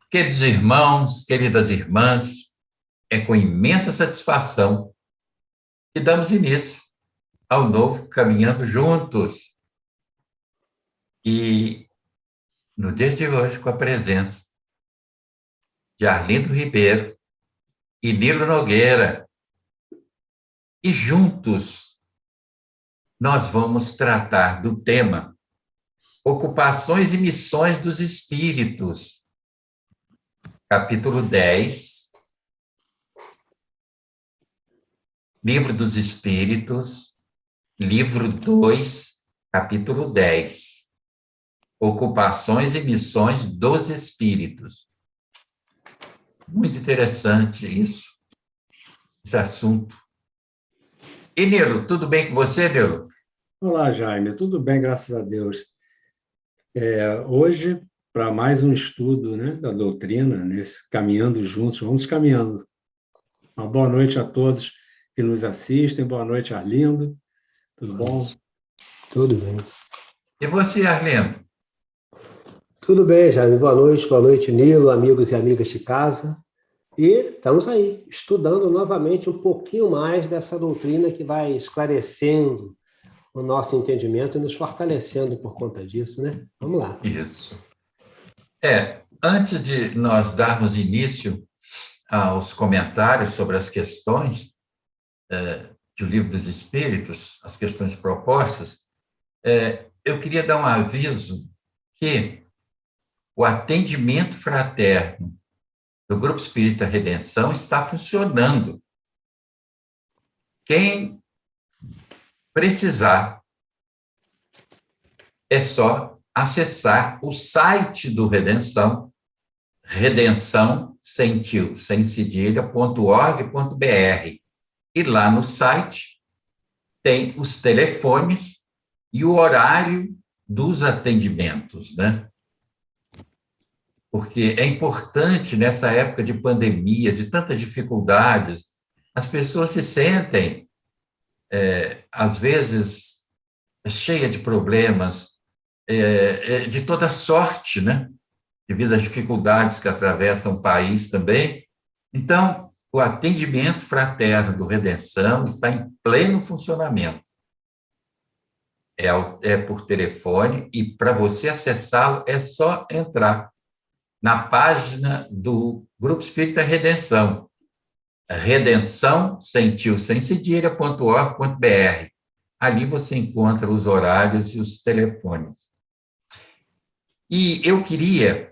Queridos irmãos, queridas irmãs, é com imensa satisfação que damos início ao novo Caminhando Juntos. E no dia de hoje, com a presença de Arlindo Ribeiro e Nilo Nogueira. E juntos nós vamos tratar do tema Ocupações e Missões dos Espíritos, capítulo 10, Livro dos Espíritos, livro 2, capítulo 10, Ocupações e Missões dos Espíritos. Muito interessante isso, esse assunto. E, Nilo, tudo bem com você, Nilo? Olá, Jaime. Tudo bem, graças a Deus. Hoje, para mais um estudo, né, da doutrina, nesse Caminhando Juntos, vamos caminhando. Uma boa noite a todos que nos assistem. Boa noite, Arlindo. Tudo bom? Tudo bem. E você, Arlindo? Tudo bem, Jaime. Boa noite, Nilo, amigos e amigas de casa. E estamos aí, estudando novamente um pouquinho mais dessa doutrina que vai esclarecendo o nosso entendimento e nos fortalecendo por conta disso, né? Vamos lá. Isso. Antes de nós darmos início aos comentários sobre as questões do Livro dos Espíritos, as questões propostas, eu queria dar um aviso que o atendimento fraterno do Grupo Espírita Redenção está funcionando. Quem precisar, é só acessar o site do Redenção, redenção, sem cedilha.org.br. E lá no site tem os telefones e o horário dos atendimentos, né? Porque é importante, nessa época de pandemia, de tantas dificuldades, as pessoas se sentem, às vezes, cheias de problemas, de toda sorte, né? Devido às dificuldades que atravessam o país também. Então, o atendimento fraterno do Redenção está em pleno funcionamento. É por telefone, e para você acessá-lo é só entrar na página do Grupo Espírita Redenção, redenção, sem cedilha.org.br. Ali você encontra os horários e os telefones. E eu queria,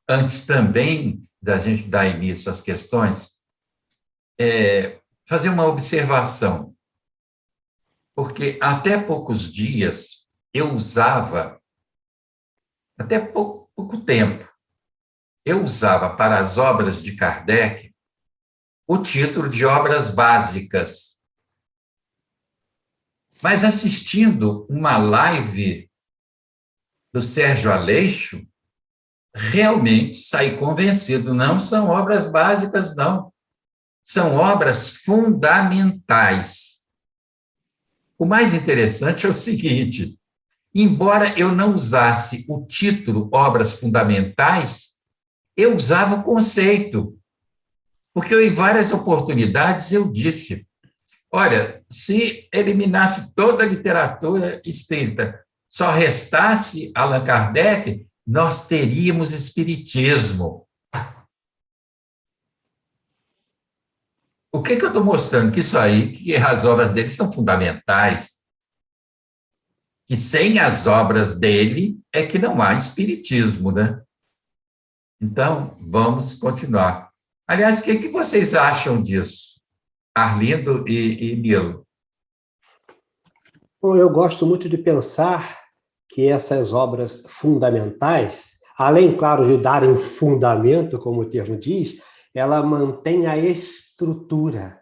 antes também da gente dar início às questões, fazer uma observação, porque até poucos dias eu usava, até pouco tempo, eu usava para as obras de Kardec o título de obras básicas. Mas assistindo uma live do Sérgio Aleixo, realmente saí convencido, não são obras básicas, não. São obras fundamentais. O mais interessante é o seguinte: embora eu não usasse o título Obras Fundamentais, eu usava o conceito. Porque em várias oportunidades eu disse, olha, se eliminasse toda a literatura espírita, só restasse Allan Kardec, nós teríamos espiritismo. O que eu estou mostrando? Que isso aí, que as obras dele são fundamentais. Que sem as obras dele é que não há espiritismo, né? Então, vamos continuar. Aliás, o que vocês acham disso, Arlindo e Nilo? Bom, eu gosto muito de pensar que essas obras fundamentais, além, claro, de darem fundamento, como o termo diz, ela mantém a estrutura.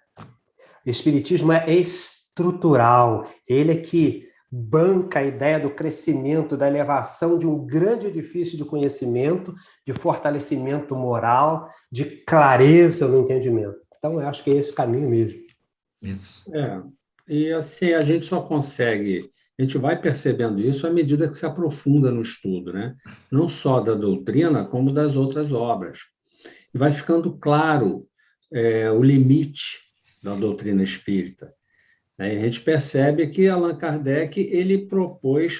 O espiritismo é estrutural, ele é que banca a ideia do crescimento, da elevação de um grande edifício de conhecimento, de fortalecimento moral, de clareza no entendimento. Então, eu acho que é esse caminho mesmo. Isso. E assim, a gente só consegue A gente vai percebendo isso à medida que se aprofunda no estudo, né? Não só da doutrina, como das outras obras. E vai ficando claro o limite da doutrina espírita. A gente percebe que Allan Kardec ele propôs,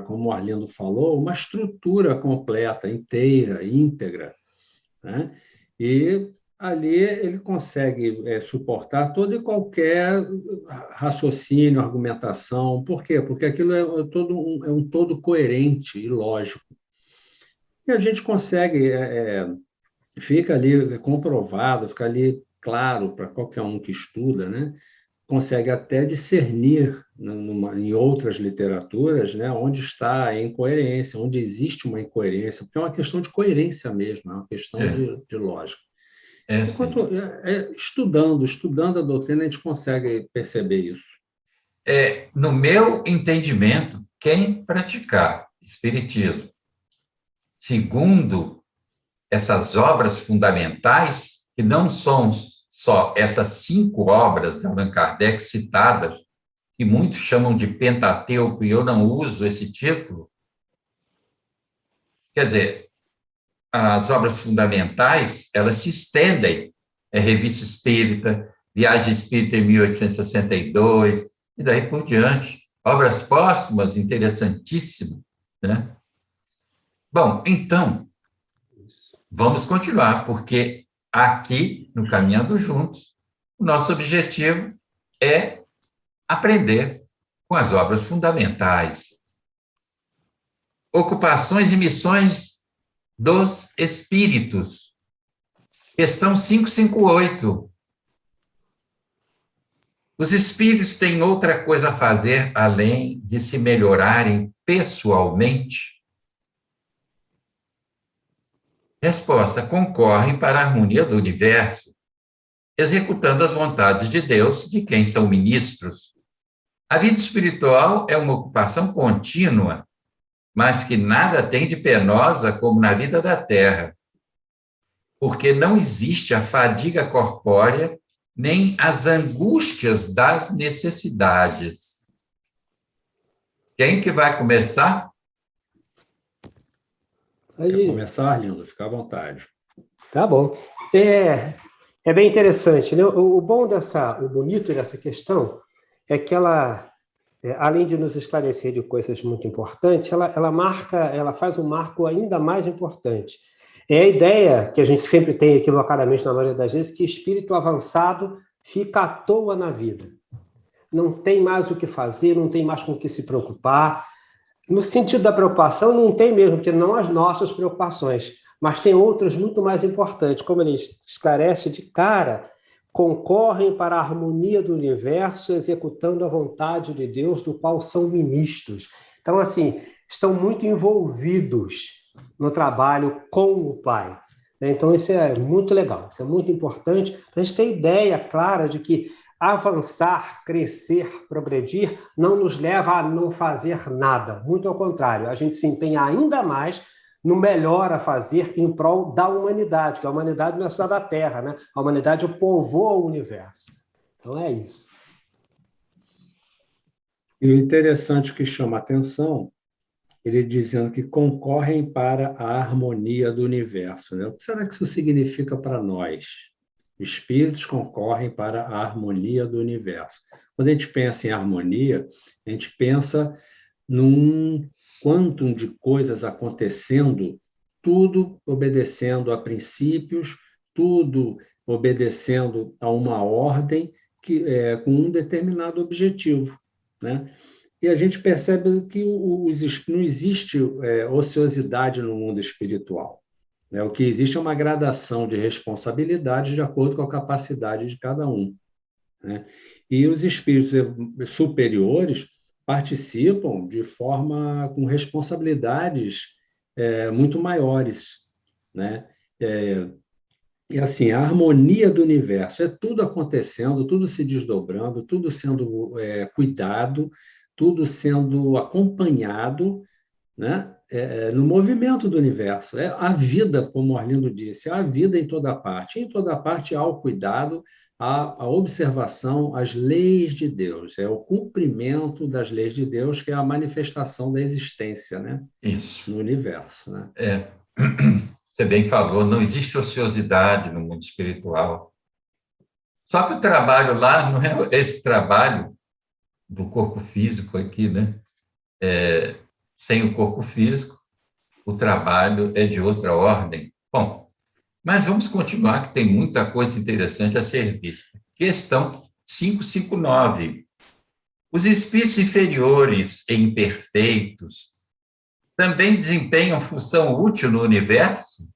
como o Arlindo falou, uma estrutura completa, inteira, íntegra, né? E ali ele consegue suportar todo e qualquer raciocínio, argumentação. Por quê? Porque aquilo é um todo coerente e lógico. E a gente consegue, fica ali comprovado, fica ali claro para qualquer um que estuda, né? Consegue até discernir em outras literaturas, né, onde está a incoerência, onde existe uma incoerência, porque é uma questão de coerência mesmo, é uma questão de lógica. Sim. Estudando a doutrina, a gente consegue perceber isso. No meu entendimento, quem praticar espiritismo segundo essas obras fundamentais, que não são só essas 5 obras de Allan Kardec citadas, que muitos chamam de Pentateuco, e eu não uso esse título. Quer dizer, as obras fundamentais, elas se estendem. Revista Espírita, Viagem Espírita em 1862, e daí por diante. Obras póstumas interessantíssimas, né? Bom, então, vamos continuar, porque aqui, no Caminhando Juntos, o nosso objetivo é aprender com as obras fundamentais. Ocupações e missões dos espíritos. Questão 558. Os espíritos têm outra coisa a fazer além de se melhorarem pessoalmente? Resposta: concorrem para a harmonia do universo, executando as vontades de Deus, de quem são ministros. A vida espiritual é uma ocupação contínua, mas que nada tem de penosa como na vida da terra, porque não existe a fadiga corpórea nem as angústias das necessidades. Quem que vai começar? Quer começar, Arlindo? Fica à vontade. Tá bom. É bem interessante, né? O bonito dessa questão é que ela, além de nos esclarecer de coisas muito importantes, ela faz um marco ainda mais importante. É a ideia que a gente sempre tem equivocadamente na maioria das vezes, que espírito avançado fica à toa na vida. Não tem mais o que fazer, não tem mais com o que se preocupar. No sentido da preocupação, não tem mesmo, porque não as nossas preocupações, mas tem outras muito mais importantes, como ele esclarece de cara, concorrem para a harmonia do universo, executando a vontade de Deus, do qual são ministros. Então, assim, estão muito envolvidos no trabalho com o Pai. Então, isso é muito legal, isso é muito importante, para a gente ter ideia clara de que avançar, crescer, progredir, não nos leva a não fazer nada. Muito ao contrário, a gente se empenha ainda mais no melhor a fazer em prol da humanidade, que a humanidade não é só da Terra, né? A humanidade povoa o universo. Então é isso. E o interessante que chama a atenção, ele dizendo que concorrem para a harmonia do universo, né? O que será que isso significa para nós? Espíritos concorrem para a harmonia do universo. Quando a gente pensa em harmonia, a gente pensa num quantum de coisas acontecendo, tudo obedecendo a princípios, tudo obedecendo a uma ordem com um determinado objetivo, né? E a gente percebe que não existe ociosidade no mundo espiritual. O que existe é uma gradação de responsabilidade de acordo com a capacidade de cada um, né? E os espíritos superiores participam de forma com responsabilidades muito maiores, né? E assim, a harmonia do universo é tudo acontecendo, tudo se desdobrando, tudo sendo cuidado, tudo sendo acompanhado, né? no movimento do universo. É a vida, como Arlindo disse, a vida em toda parte. Em toda parte há o cuidado, há a observação, as leis de Deus. É o cumprimento das leis de Deus, que é a manifestação da existência, né? Isso. No universo, né? Você bem falou, não existe ociosidade no mundo espiritual. Só que o trabalho lá não é esse trabalho do corpo físico aqui, né? Sem o corpo físico, o trabalho é de outra ordem. Bom, mas vamos continuar, que tem muita coisa interessante a ser vista. Questão 559. Os espíritos inferiores e imperfeitos também desempenham função útil no universo?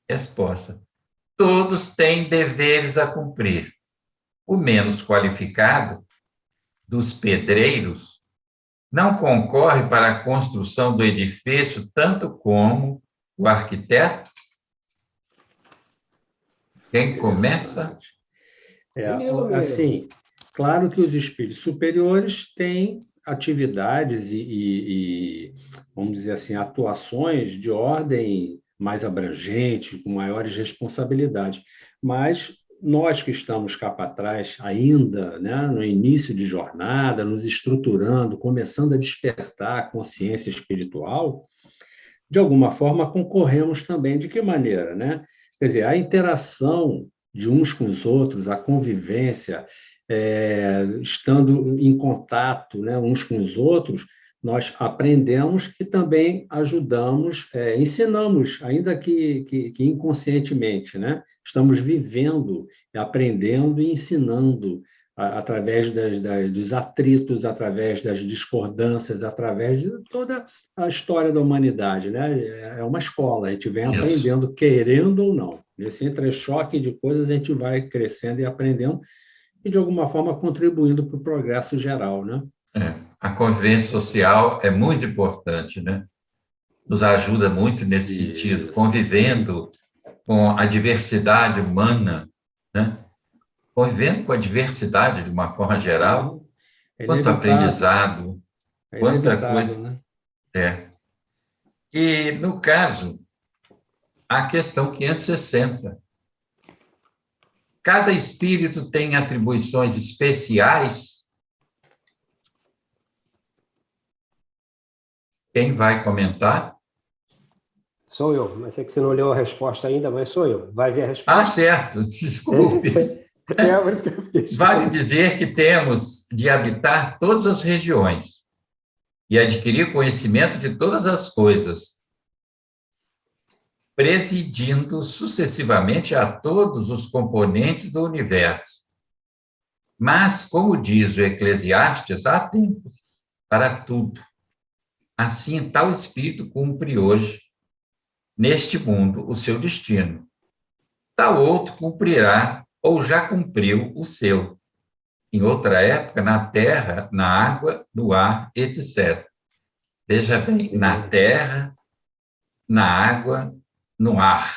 Resposta: todos têm deveres a cumprir. O menos qualificado, dos pedreiros, não concorre para a construção do edifício tanto como o arquiteto? Quem começa? Assim, claro que os espíritos superiores têm atividades e, vamos dizer assim, atuações de ordem mais abrangente, com maiores responsabilidades, mas nós que estamos cá para trás ainda, né, no início de jornada, nos estruturando, começando a despertar a consciência espiritual, de alguma forma concorremos também. De que maneira, né? Quer dizer, a interação de uns com os outros, a convivência, estando em contato, né, uns com os outros, nós aprendemos e também ajudamos, ensinamos, ainda que inconscientemente, né? Estamos vivendo, aprendendo e ensinando através dos atritos, através das discordâncias, através de toda a história da humanidade, né? É uma escola, a gente vem aprendendo, querendo ou não. Nesse entrechoque de coisas, a gente vai crescendo e aprendendo e, de alguma forma, contribuindo para o progresso geral, né? A convivência social é muito importante, né? Nos ajuda muito nesse sentido, convivendo com a diversidade humana, né? Convivendo com a diversidade de uma forma geral, quanto aprendizado, quanta coisa. Né? E, no caso, a questão 560. Cada espírito tem atribuições especiais? Quem vai comentar? Sou eu, mas é que você não leu a resposta ainda, mas sou eu. Vai ver a resposta. Ah, certo, desculpe. Por isso que eu fiquei. Vale dizer que temos de habitar todas as regiões e adquirir conhecimento de todas as coisas, presidindo sucessivamente a todos os componentes do universo. Mas, como diz o Eclesiastes, há tempos para tudo. Assim, tal espírito cumpre hoje, neste mundo, o seu destino. Tal outro cumprirá ou já cumpriu o seu, em outra época, na terra, na água, no ar, etc. Veja bem, na terra, na água, no ar.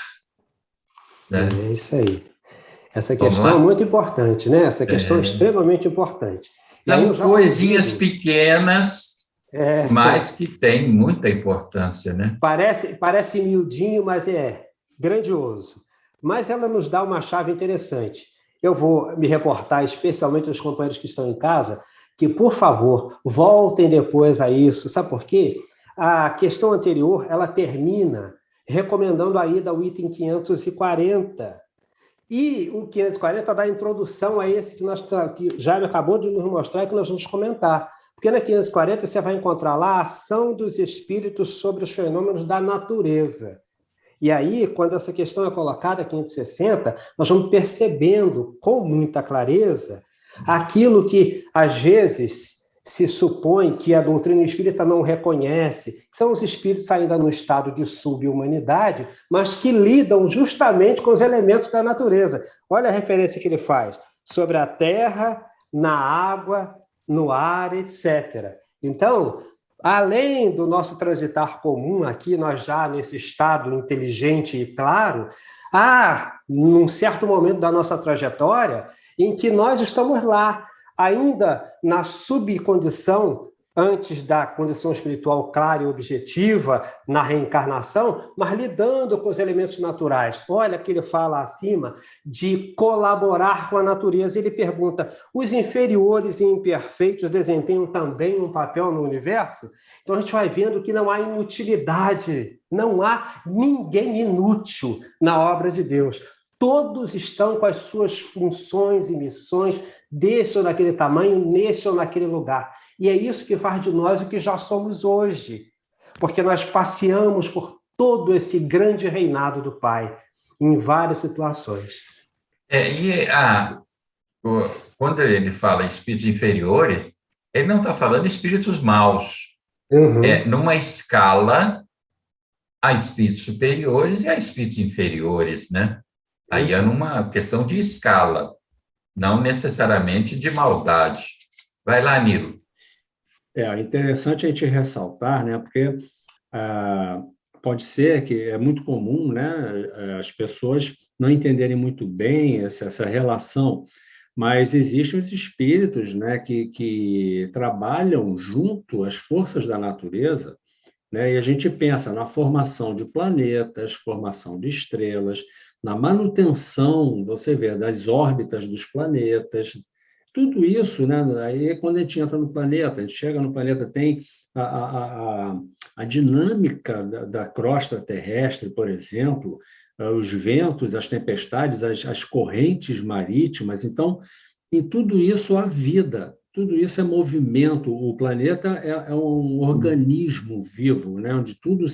Né? É isso aí. Essa questão é muito importante, né? Essa questão é extremamente importante. São coisinhas pequenas, mas que têm muita importância, né? Parece miudinho, mas é grandioso. Mas ela nos dá uma chave interessante. Eu vou me reportar especialmente aos companheiros que estão em casa, que, por favor, voltem depois a isso. Sabe por quê? A questão anterior, ela termina recomendando a ida ao item 540. E o 540 dá a introdução a esse que já acabou de nos mostrar e que nós vamos comentar. Porque na 540 você vai encontrar lá a ação dos espíritos sobre os fenômenos da natureza. E aí, quando essa questão é colocada, 560, nós vamos percebendo com muita clareza aquilo que, às vezes, se supõe que a doutrina espírita não reconhece, que são os espíritos ainda no estado de subhumanidade, mas que lidam justamente com os elementos da natureza. Olha a referência que ele faz sobre a terra, na água, no ar, etc. Então, além do nosso transitar comum aqui, nós já nesse estado inteligente e claro, há, num certo momento da nossa trajetória, em que nós estamos lá, ainda na subcondição antes da condição espiritual clara e objetiva na reencarnação, mas lidando com os elementos naturais. Olha que ele fala acima de colaborar com a natureza. Ele pergunta, os inferiores e imperfeitos desempenham também um papel no universo? Então a gente vai vendo que não há inutilidade, não há ninguém inútil na obra de Deus. Todos estão com as suas funções e missões, desse ou daquele tamanho, nesse ou naquele lugar. E é isso que faz de nós o que já somos hoje, porque nós passeamos por todo esse grande reinado do Pai, em várias situações. Quando ele fala em espíritos inferiores, ele não está falando espíritos maus. Numa escala, há espíritos superiores e há espíritos inferiores, né? Aí é numa questão de escala, não necessariamente de maldade. Vai lá, Nilo. É interessante a gente ressaltar, né? Porque pode ser que é muito comum, né? As pessoas não entenderem muito bem essa relação, mas existem os espíritos, né? Que trabalham junto às forças da natureza, né? E a gente pensa na formação de planetas, formação de estrelas, na manutenção, você vê, das órbitas dos planetas. Tudo isso, né? Aí, quando a gente entra no planeta, a gente chega no planeta, tem a dinâmica da crosta terrestre, por exemplo, os ventos, as tempestades, as correntes marítimas. Então, em tudo isso há vida, tudo isso é movimento. O planeta é um organismo vivo, né? Onde tudo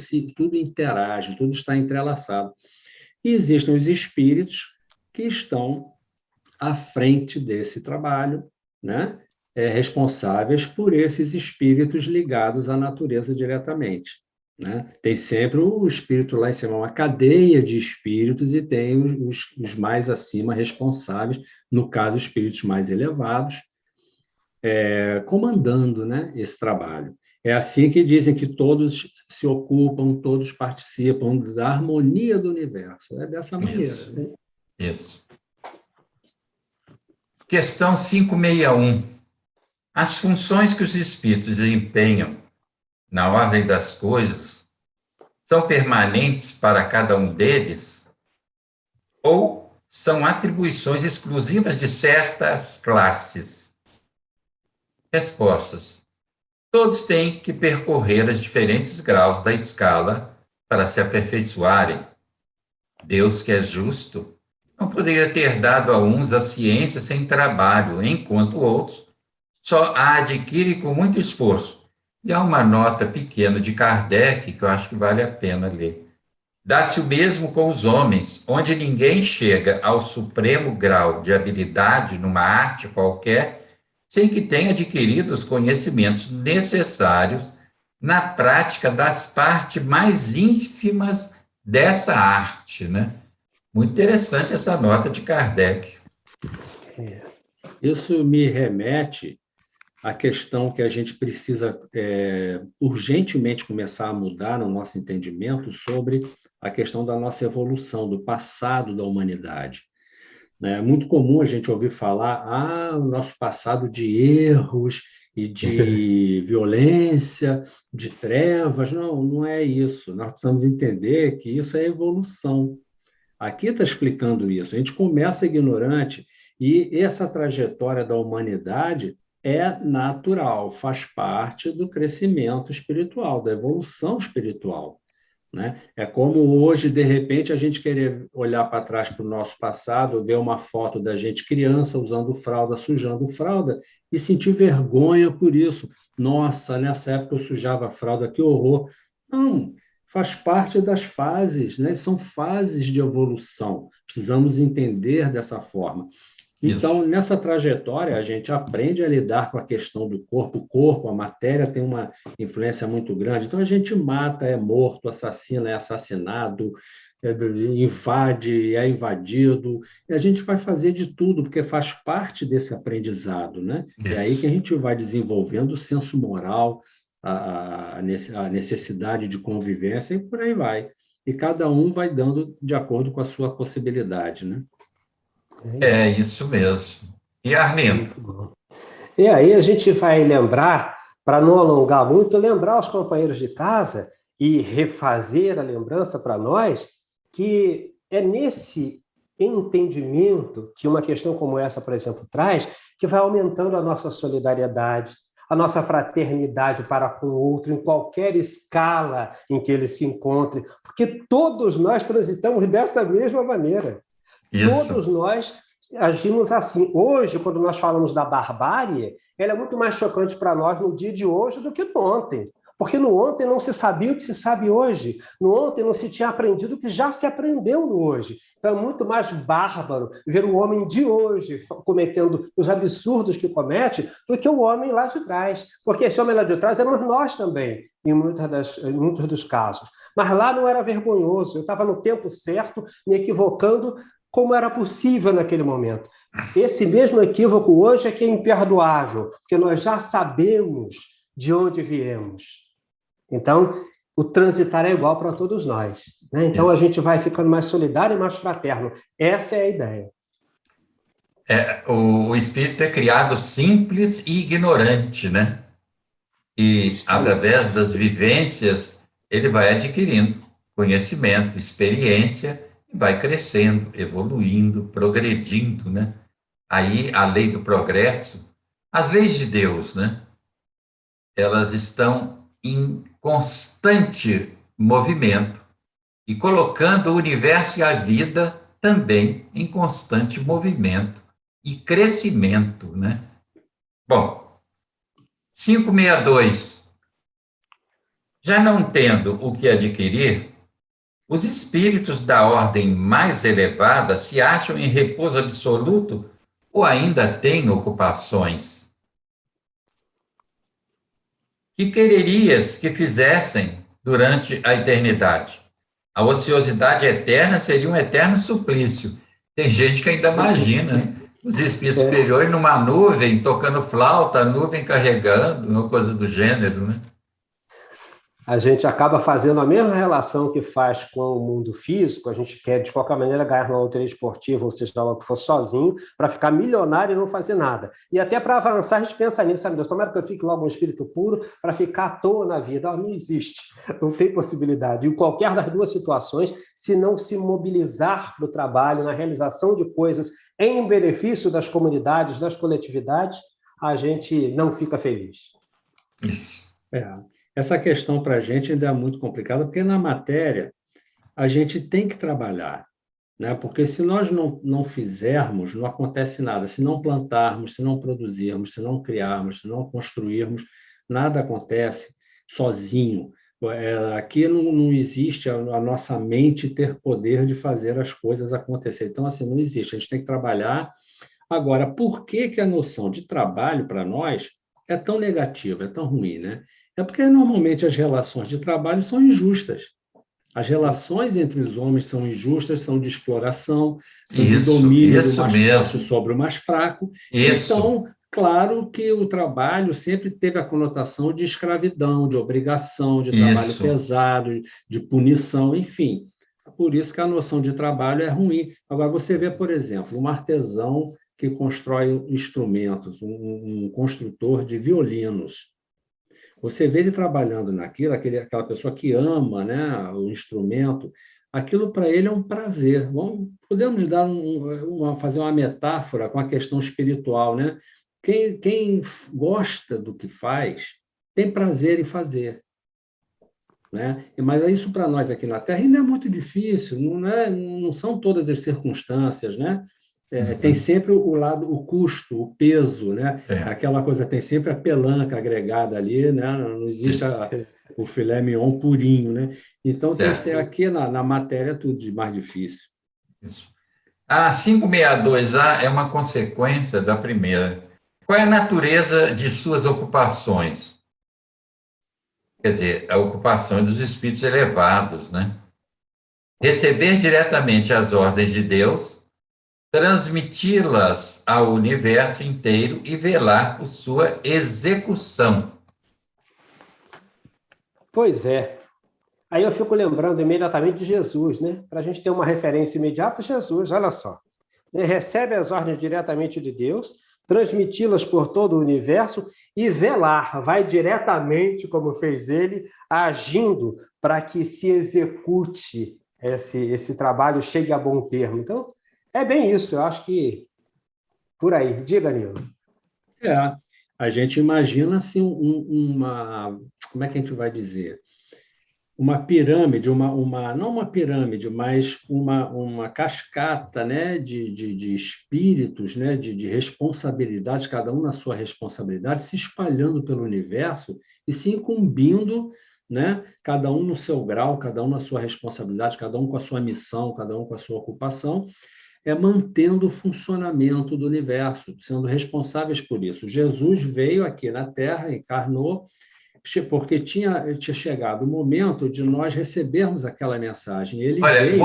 interage, tudo está entrelaçado. E existem os espíritos que estão à frente desse trabalho, né? Responsáveis por esses espíritos ligados à natureza diretamente, né? Tem sempre o espírito lá em cima, uma cadeia de espíritos, e tem os mais acima responsáveis, no caso, espíritos mais elevados, comandando, né, esse trabalho. É assim que dizem que todos se ocupam, todos participam da harmonia do universo. É dessa maneira. Isso. Questão 561. As funções que os espíritos desempenham na ordem das coisas são permanentes para cada um deles ou são atribuições exclusivas de certas classes? Respostas. Todos têm que percorrer os diferentes graus da escala para se aperfeiçoarem. Deus, que é justo, não poderia ter dado a uns a ciência sem trabalho, enquanto outros só a adquirem com muito esforço. E há uma nota pequena de Kardec que eu acho que vale a pena ler. Dá-se o mesmo com os homens, onde ninguém chega ao supremo grau de habilidade numa arte qualquer sem que tenha adquirido os conhecimentos necessários na prática das partes mais ínfimas dessa arte, né? Muito interessante essa nota de Kardec. Isso me remete à questão que a gente precisa urgentemente começar a mudar no nosso entendimento sobre a questão da nossa evolução, do passado da humanidade. É muito comum a gente ouvir falar o nosso passado de erros e de violência, de trevas. Não, não é isso. Nós precisamos entender que isso é evolução. Aqui está explicando isso. A gente começa ignorante e essa trajetória da humanidade é natural, faz parte do crescimento espiritual, da evolução espiritual, né? É como hoje, de repente, a gente querer olhar para trás para o nosso passado, ver uma foto da gente criança usando fralda, sujando fralda, e sentir vergonha por isso. Nossa, nessa época eu sujava a fralda, que horror. Não, faz parte das fases, né? São fases de evolução. Precisamos entender dessa forma. Então, nessa trajetória, a gente aprende a lidar com a questão do corpo. O corpo, a matéria, tem uma influência muito grande. Então, a gente mata, é morto, assassina, é assassinado, invade, é invadido. E a gente vai fazer de tudo, porque faz parte desse aprendizado, né? É aí que a gente vai desenvolvendo o senso moral, a necessidade de convivência, e por aí vai. E cada um vai dando de acordo com a sua possibilidade, né? É isso mesmo. E Arlindo? E aí a gente vai lembrar para não alongar muito, lembrar aos companheiros de casa e refazer a lembrança para nós que é nesse entendimento que uma questão como essa, por exemplo, traz, que vai aumentando a nossa solidariedade, a nossa fraternidade para com o outro, em qualquer escala em que ele se encontre, porque todos nós transitamos dessa mesma maneira. Isso. Todos nós agimos assim. Hoje, quando nós falamos da barbárie, ela é muito mais chocante para nós no dia de hoje do que no ontem. Porque no ontem não se sabia o que se sabe hoje. No ontem não se tinha aprendido o que já se aprendeu no hoje. Então é muito mais bárbaro ver o homem de hoje cometendo os absurdos que comete do que o homem lá de trás. Porque esse homem lá de trás éramos nós também, em muitos dos casos. Mas lá não era vergonhoso. Eu estava no tempo certo, me equivocando como era possível naquele momento. Esse mesmo equívoco hoje é que é imperdoável, porque nós já sabemos de onde viemos. Então, o transitar é igual para todos nós, né? Então, a gente vai ficando mais solidário e mais fraterno. Essa é a ideia. O espírito é criado simples e ignorante, né? E, através das vivências, ele vai adquirindo conhecimento, experiência, e vai crescendo, evoluindo, progredindo, né? Aí, a lei do progresso, as leis de Deus, né? Elas estão em constante movimento e colocando o universo e a vida também em constante movimento e crescimento, né? Bom, 562. Já não tendo o que adquirir, os espíritos da ordem mais elevada se acham em repouso absoluto ou ainda têm ocupações? Que quererias que fizessem durante a eternidade? A ociosidade eterna seria um eterno suplício. Tem gente que ainda imagina, né? Os espíritos superiores numa nuvem, tocando flauta, a nuvem carregando, uma coisa do gênero, né? A gente acaba fazendo a mesma relação que faz com o mundo físico. A gente quer, de qualquer maneira, ganhar na loteria esportiva, ou seja, lá que for sozinho, para ficar milionário e não fazer nada. E até para avançar, a gente pensa nisso, sabe, Deus, tomara que eu fique logo um espírito puro para ficar à toa na vida. Não existe, não tem possibilidade. Em qualquer das duas situações, se não se mobilizar para o trabalho, na realização de coisas em benefício das comunidades, das coletividades, a gente não fica feliz. Isso. Essa questão para a gente ainda é muito complicada, porque na matéria a gente tem que trabalhar, né? Porque se nós não fizermos, não acontece nada. Se não plantarmos, se não produzirmos, se não criarmos, se não construirmos, nada acontece sozinho. Aqui não existe a nossa mente ter poder de fazer as coisas acontecer. Então, assim, não existe. A gente tem que trabalhar. Agora, por que a noção de trabalho para nós é tão negativa, é tão ruim, né? É porque normalmente as relações de trabalho são injustas. As relações entre os homens são injustas, são de exploração, são de domínio do mais forte sobre o mais fraco. Isso. Então, claro que o trabalho sempre teve a conotação de escravidão, de obrigação, de trabalho pesado, de punição, enfim. Por isso que a noção de trabalho é ruim. Agora, você vê, por exemplo, um artesão que constrói instrumentos, um construtor de violinos. Você vê ele trabalhando naquilo, aquela pessoa que ama, né, o instrumento, aquilo para ele é um prazer. Podemos dar fazer uma metáfora com a questão espiritual, né? Quem gosta do que faz tem prazer em fazer, né? Mas isso para nós aqui na Terra ainda é muito difícil, não são todas as circunstâncias, né? Tem sempre o lado, o custo, o peso, né? Aquela coisa, tem sempre a pelanca agregada ali, né? Não existe o filé mignon purinho, né? Então, tem que ser aqui na matéria tudo de mais difícil. Isso. A 562A é uma consequência da primeira. Qual é a natureza de suas ocupações? Quer dizer, a ocupação dos espíritos elevados, né? Receber diretamente as ordens de Deus, transmiti-las ao universo inteiro e velar por sua execução. Pois é. Aí eu fico lembrando imediatamente de Jesus, né? Para a gente ter uma referência imediata, Jesus, olha só. Ele recebe as ordens diretamente de Deus, transmiti-las por todo o universo e velar, vai diretamente, como fez ele, agindo para que se execute esse trabalho, chegue a bom termo. Então, é bem isso, eu acho que por aí. Diga, Nilo. A gente imagina assim uma, como é que a gente vai dizer? Uma pirâmide, não uma pirâmide, mas uma cascata, né, de espíritos, né, de responsabilidades, cada um na sua responsabilidade, se espalhando pelo universo e se incumbindo, né, cada um no seu grau, cada um na sua responsabilidade, cada um com a sua missão, cada um com a sua ocupação, mantendo o funcionamento do universo, sendo responsáveis por isso. Jesus veio aqui na Terra, encarnou, porque tinha chegado o momento de nós recebermos aquela mensagem. Ele Olha, veio,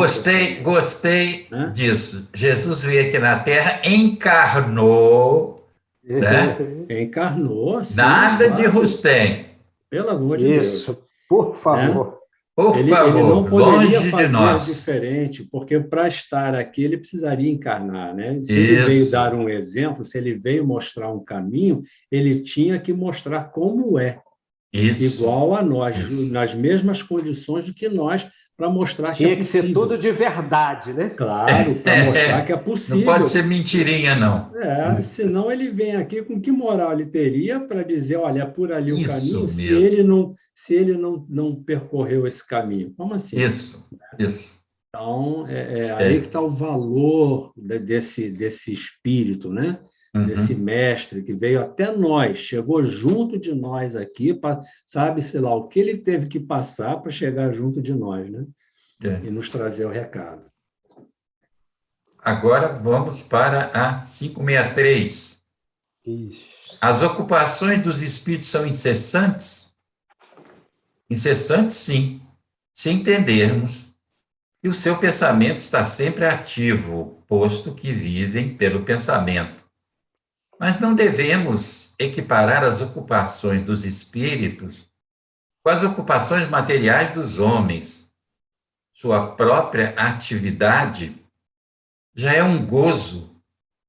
gostei né? disso. Jesus veio aqui na Terra, encarnou, né? Encarnou, sim, Nada de claro, Rustem. pelo amor de Deus, Isso, por né? favor. Por Ele não favor, poderia longe de fazer nós. diferente, porque para estar aqui ele precisaria encarnar, né? Se ele veio dar Isso, um exemplo, se ele veio mostrar um caminho, ele tinha que mostrar como é, isso, igual a nós, isso. nas mesmas condições do que nós, para mostrar que é Tinha que ser tudo possível. de verdade, né? Claro, para mostrar que é Não pode possível. ser mentirinha, não. Senão ele vem aqui com que moral ele teria para dizer, olha, é por ali o caminho, Isso mesmo. se ele não percorreu esse caminho. Como assim? Isso, isso. Então, é aí que É. está o valor desse espírito, né? Desse Uhum. mestre que veio até nós, chegou junto de nós aqui, sabe, sei lá, o que ele teve que passar para chegar junto de nós, né? E É. nos trazer o recado. Agora vamos para a 563. Isso. As ocupações dos espíritos são incessantes? Incessantes, sim, se entendermos que o seu pensamento está sempre ativo, posto que vivem pelo pensamento. Mas não devemos equiparar as ocupações dos espíritos com as ocupações materiais dos homens. Sua própria atividade já é um gozo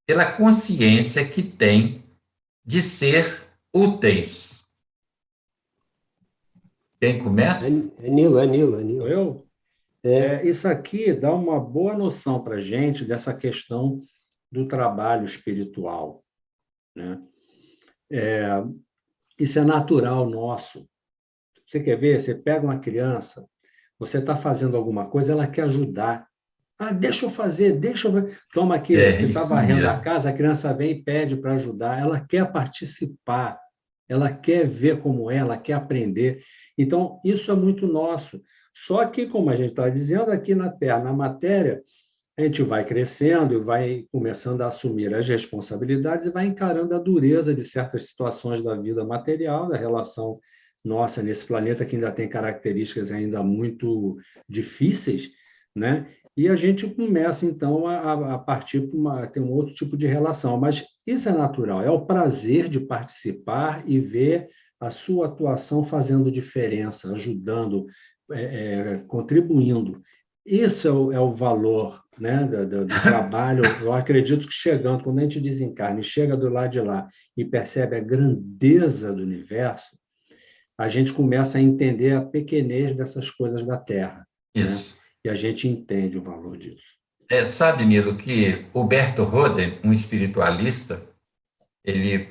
pela consciência que tem de ser úteis. Quem começa? É Nilo, é Nilo, é Sou Nilo. eu? É, Isso aqui dá uma boa noção para a gente dessa questão do trabalho espiritual, né? Isso é natural nosso. Você quer ver? Você pega uma criança, você está fazendo alguma coisa, ela quer ajudar. Ah, deixa eu fazer, deixa eu ver. Toma aqui, É você está isso varrendo a mesmo. casa, a criança vem e pede para ajudar. Ela quer participar, ela quer ver como é, ela quer aprender. Então, isso é muito nosso. Só que, como a gente está dizendo aqui na Terra, na matéria, a gente vai crescendo e vai começando a assumir as responsabilidades e vai encarando a dureza de certas situações da vida material, da relação nossa nesse planeta que ainda tem características ainda muito difíceis, né? E a gente começa, então, a partir para ter um outro tipo de relação. Mas isso é natural, é o prazer de participar e ver a sua atuação fazendo diferença, ajudando, contribuindo. Isso é o valor, né, do trabalho. Eu acredito que chegando, quando a gente desencarna e chega do lado de lá e percebe a grandeza do universo, a gente começa a entender a pequenez dessas coisas da Terra, né? Isso. E a gente entende o valor disso. Sabe, Nilo, que Huberto Roden, um espiritualista, ele,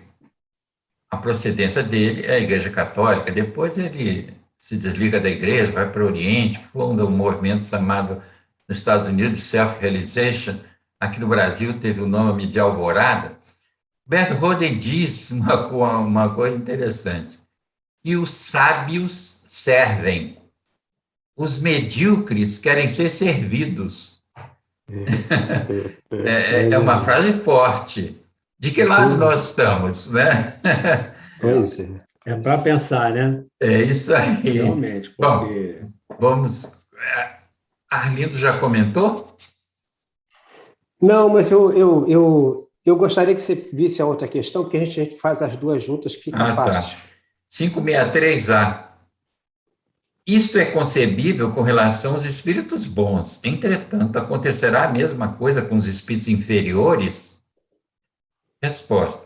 a procedência dele é a Igreja Católica. Depois ele se desliga da igreja, vai para o Oriente, funda um movimento chamado, nos Estados Unidos, Self-Realization. Aqui no Brasil teve o nome de Alvorada. Huberto Roden diz uma coisa interessante, que os sábios servem, os medíocres querem ser servidos. É uma verdade. frase forte. De que lado Sim, nós estamos, né? pois é. É para pensar, né? É isso aí. Realmente, Bom, porque vamos. Arlindo já comentou? Não, mas eu gostaria que você visse a outra questão, porque a gente faz as duas juntas que fica Ah, tá. fácil. 563A. Isto é concebível com relação aos espíritos bons. Entretanto, acontecerá a mesma coisa com os espíritos inferiores? Resposta.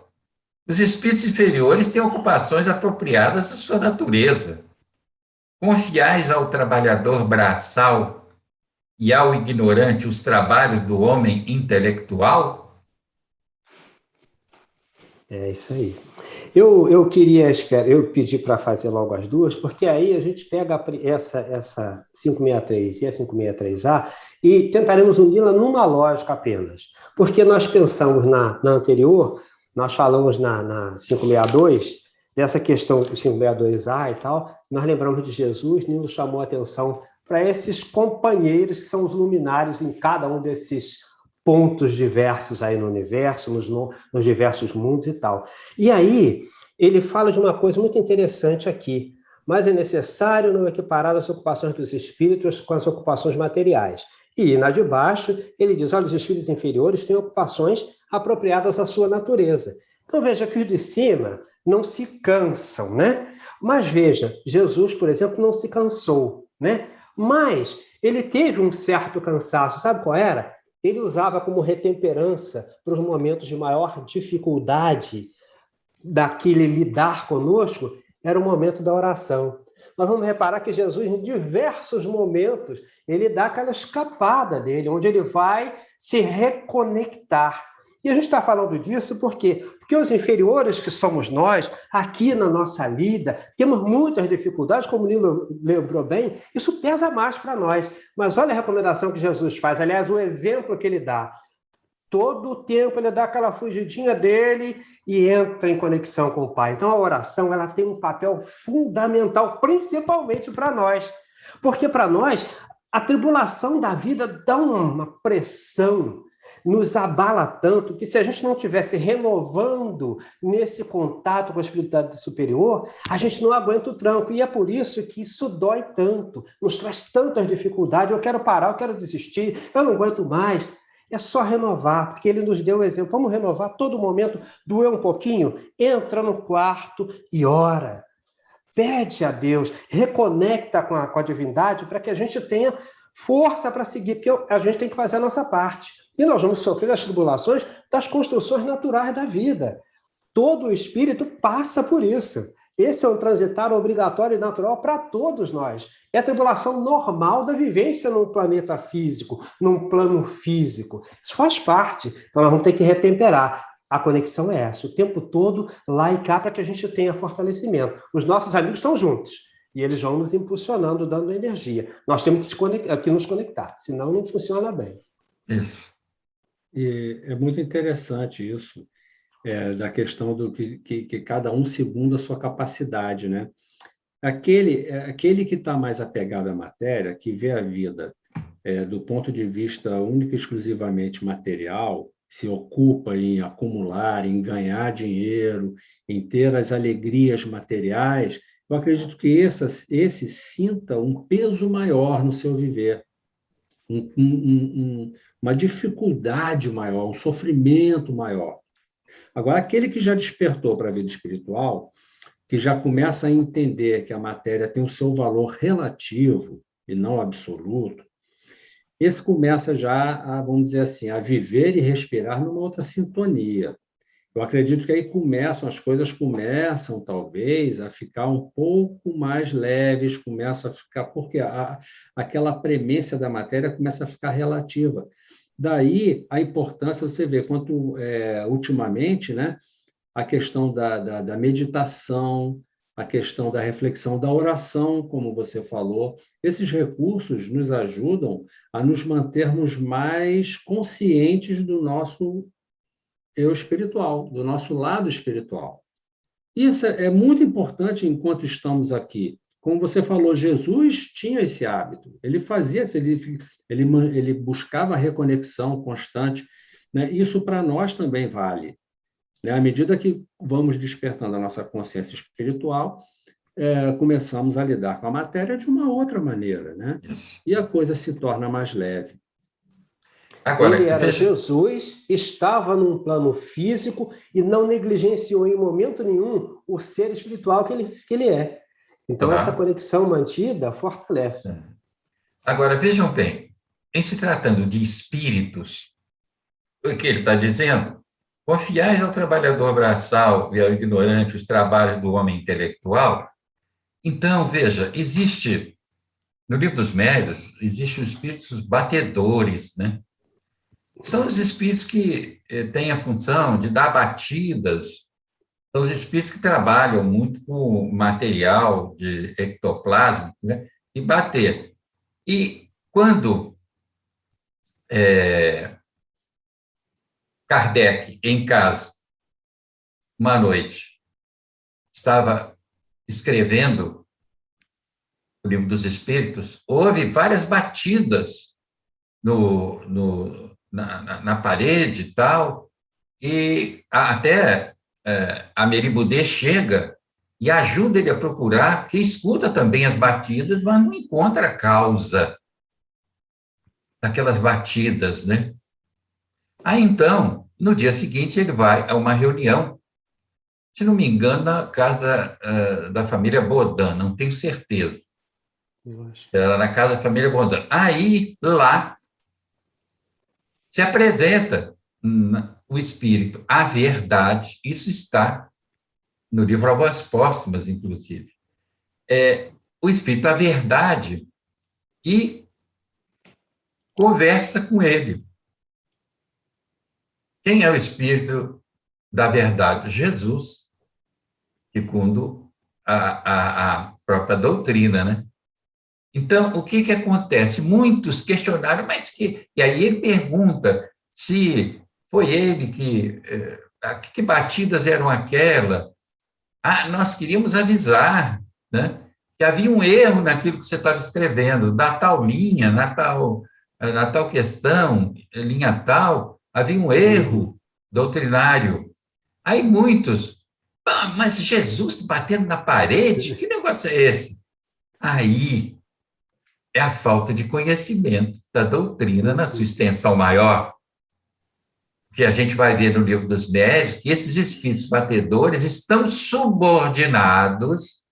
Os espíritos inferiores têm ocupações apropriadas à sua natureza. Confiais ao trabalhador braçal e ao ignorante os trabalhos do homem intelectual? É isso aí. Eu queria, eu pedi para fazer logo as duas, porque aí a gente pega essa 563 e a 563A e tentaremos uni-la numa lógica apenas. Porque nós pensamos na anterior, nós falamos na 562, dessa questão do 562A e tal, nós lembramos de Jesus, Nilo chamou a atenção para esses companheiros que são os luminares em cada um desses pontos diversos aí no universo, nos diversos mundos e tal. E aí, ele fala de uma coisa muito interessante aqui, mas é necessário não equiparar as ocupações dos espíritos com as ocupações materiais. E na de baixo, ele diz, olha, os espíritos inferiores têm ocupações apropriadas à sua natureza. Então, veja que os de cima não se cansam, né? Mas veja, Jesus, por exemplo, não se cansou, né? Mas ele teve um certo cansaço, sabe qual era? Ele usava como retemperança para os momentos de maior dificuldade daquele lidar conosco, era o momento da oração. Nós vamos reparar que Jesus, em diversos momentos, ele dá aquela escapada dele, onde ele vai se reconectar. E a gente está falando disso por quê? Porque os inferiores que somos nós, aqui na nossa lida, temos muitas dificuldades, como o Nilo lembrou bem, isso pesa mais para nós. Mas olha a recomendação que Jesus faz, aliás, o exemplo que ele dá. Todo o tempo ele dá aquela fugidinha dele e entra em conexão com o Pai. Então a oração ela tem um papel fundamental, principalmente para nós. Porque para nós, a tribulação da vida dá uma pressão, nos abala tanto que se a gente não estivesse renovando nesse contato com a espiritualidade superior, a gente não aguenta o tranco. E é por isso que isso dói tanto, nos traz tantas dificuldades. Eu quero parar, eu quero desistir, eu não aguento mais. É só renovar, porque ele nos deu o exemplo. Vamos renovar todo momento, doer um pouquinho, entra no quarto e ora. Pede a Deus, reconecta com a divindade para que a gente tenha força para seguir, porque a gente tem que fazer a nossa parte. E nós vamos sofrer as tribulações das construções naturais da vida. Todo o espírito passa por isso. Esse é um transitar obrigatório e natural para todos nós. É a tribulação normal da vivência num planeta físico, num plano físico. Isso faz parte. Então nós vamos ter que retemperar. A conexão é essa, o tempo todo, lá e cá, para que a gente tenha fortalecimento. Os nossos amigos estão juntos. E eles vão nos impulsionando, dando energia. Nós temos que nos conectar, senão não funciona bem. Isso. E é muito interessante isso, da questão do que cada um segundo a sua capacidade, né? Aquele que está mais apegado à matéria, que vê a vida do ponto de vista único e exclusivamente material, se ocupa em acumular, em ganhar dinheiro, em ter as alegrias materiais, eu acredito que esse sinta um peso maior no seu viver, uma dificuldade maior, um sofrimento maior. Agora, aquele que já despertou para a vida espiritual, que já começa a entender que a matéria tem o seu valor relativo e não absoluto, esse começa já a, vamos dizer assim, a viver e respirar numa outra sintonia. Eu acredito que aí as coisas começam, talvez, a ficar um pouco mais leves, começam a ficar, porque aquela premência da matéria começa a ficar relativa. Daí a importância, você vê, quanto ultimamente, né, a questão da meditação, a questão da reflexão, da oração, como você falou, esses recursos nos ajudam a nos mantermos mais conscientes do nosso eu espiritual, do nosso lado espiritual. Isso é muito importante enquanto estamos aqui. Como você falou, Jesus tinha esse hábito, ele fazia, ele buscava a reconexão constante, né? Isso para nós também vale. Né? À medida que vamos despertando a nossa consciência espiritual, começamos a lidar com a matéria de uma outra maneira, né? E a coisa se torna mais leve. Agora, ele era Jesus, estava num plano físico e não negligenciou em momento nenhum o ser espiritual que ele é. Então, essa conexão mantida fortalece. Agora, vejam bem, em se tratando de espíritos, o que ele está dizendo, Confiar ao trabalhador braçal e ao ignorante os trabalhos do homem intelectual. Então, veja, existe, no Livro dos Médiuns, existem os espíritos batedores, né? São os espíritos que têm a função de dar batidas, são os espíritos que trabalham muito com material de ectoplasma, né? E bater. E quando Kardec, em casa, uma noite, estava escrevendo o Livro dos Espíritos, houve várias batidas na parede e tal, e até a Meribudê chega e ajuda ele a procurar, que escuta também as batidas, mas não encontra a causa daquelas batidas, né? Aí, então, no dia seguinte, ele vai a uma reunião, se não me engano, na casa da família Bodin, não tenho certeza. Era na casa da família Bodin. Aí, lá, se apresenta o espírito, a verdade, isso está no livro Almas Póstumas, inclusive. O espírito, a verdade, e conversa com ele. Quem é o espírito da verdade? Jesus, segundo a própria doutrina, né? Então, o que acontece? Muitos questionaram, mas que... E aí ele pergunta se foi ele que batidas eram aquela. Nós queríamos avisar, né, que havia um erro naquilo que você estava escrevendo, da tal linha, na tal questão, linha tal, havia um erro doutrinário. Aí muitos, mas Jesus batendo na parede, que negócio é esse? Aí é a falta de conhecimento da doutrina na sua extensão maior. Que a gente vai ver no Livro dos Médiuns, que esses espíritos batedores estão subordinados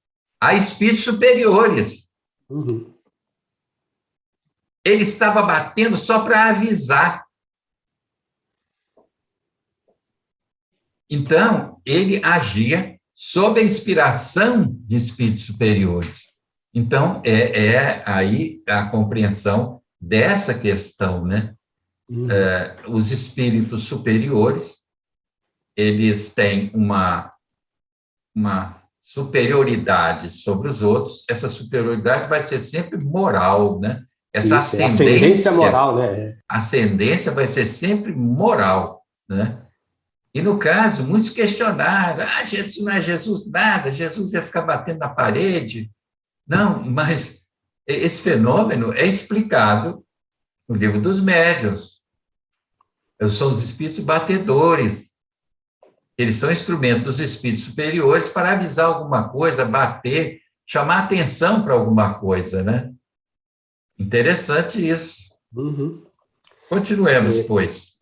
a espíritos superiores. Uhum. Ele estava batendo só para avisar. Então, ele agia sob a inspiração de espíritos superiores. Então, aí a compreensão dessa questão, né? Os espíritos superiores, eles têm uma superioridade sobre os outros. Essa superioridade vai ser sempre moral, né? Essa ascendência moral, né? A ascendência vai ser sempre moral, né? E, no caso, muitos questionaram, Jesus não é Jesus nada, Jesus ia ficar batendo na parede. Não, mas esse fenômeno é explicado no Livro dos Médiuns. São os espíritos batedores. Eles são instrumentos dos espíritos superiores para avisar alguma coisa, bater, chamar atenção para alguma coisa, né? Interessante isso. Uhum. Continuemos, pois.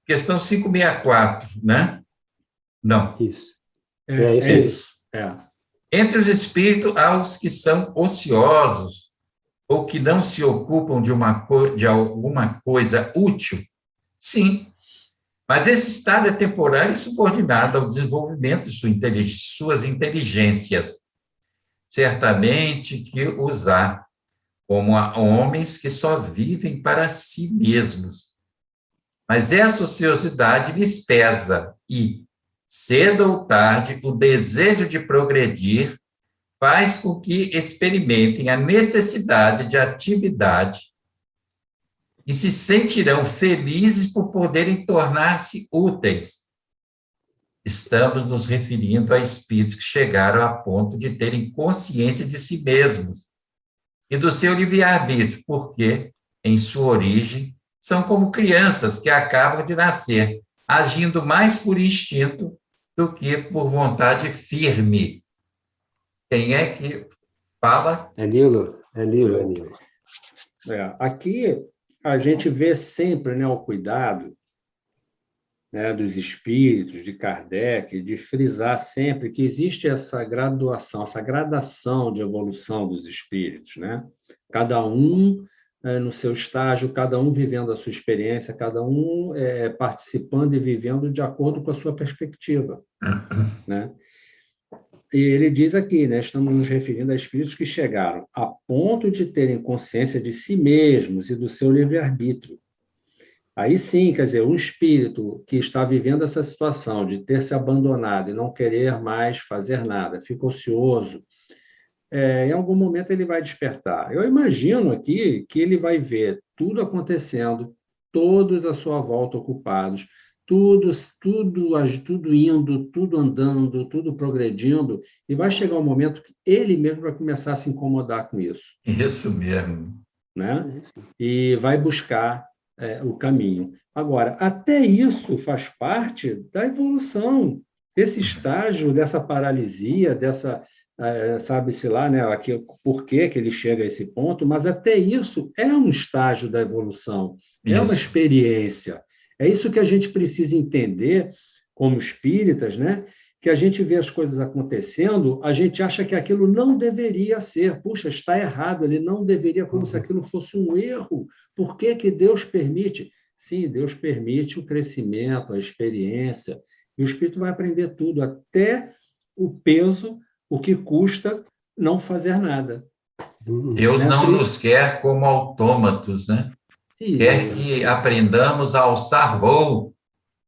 Questão 564, né? Não. Isso. Isso mesmo. Entre os espíritos, há os que são ociosos, ou que não se ocupam de alguma coisa útil? Sim. Mas esse estado é temporário e subordinado ao desenvolvimento de suas inteligências. Certamente que os há, como há homens que só vivem para si mesmos. Mas essa ociosidade lhes pesa e, cedo ou tarde, o desejo de progredir faz com que experimentem a necessidade de atividade e se sentirão felizes por poderem tornar-se úteis. Estamos nos referindo a espíritos que chegaram a ponto de terem consciência de si mesmos e do seu livre-arbítrio, porque, em sua origem, são como crianças que acabam de nascer, agindo mais por instinto do que por vontade firme. Quem é que fala? Nilo. Aqui a gente vê sempre, né, o cuidado, né, dos espíritos, de Kardec, de frisar sempre que existe essa graduação, essa gradação de evolução dos espíritos, né? Cada um no seu estágio, cada um vivendo a sua experiência, cada um participando e vivendo de acordo com a sua perspectiva, né? E ele diz aqui, né, estamos nos referindo a espíritos que chegaram a ponto de terem consciência de si mesmos e do seu livre-arbítrio. Aí sim, quer dizer, um espírito que está vivendo essa situação de ter se abandonado e não querer mais fazer nada, fica ocioso, em algum momento ele vai despertar. Eu imagino aqui que ele vai ver tudo acontecendo, todos à sua volta ocupados, tudo indo, tudo andando, tudo progredindo, e vai chegar um momento que ele mesmo vai começar a se incomodar com isso, Isso mesmo. né? E vai buscar o caminho. Agora, até isso faz parte da evolução, desse estágio, dessa paralisia, sabe-se lá, né, aqui, por que ele chega a esse ponto, mas até isso é um estágio da evolução, é uma Isso. experiência. É isso que a gente precisa entender como espíritas, né? Que a gente vê as coisas acontecendo, a gente acha que aquilo não deveria ser. Puxa, está errado, ele não deveria, como se aquilo fosse um erro. Por que que Deus permite? Sim, Deus permite o crescimento, a experiência, e o espírito vai aprender tudo, até o peso, o que custa não fazer nada. Deus Né? não nos quer como autômatos, né? Quer que Isso. aprendamos a alçar voo.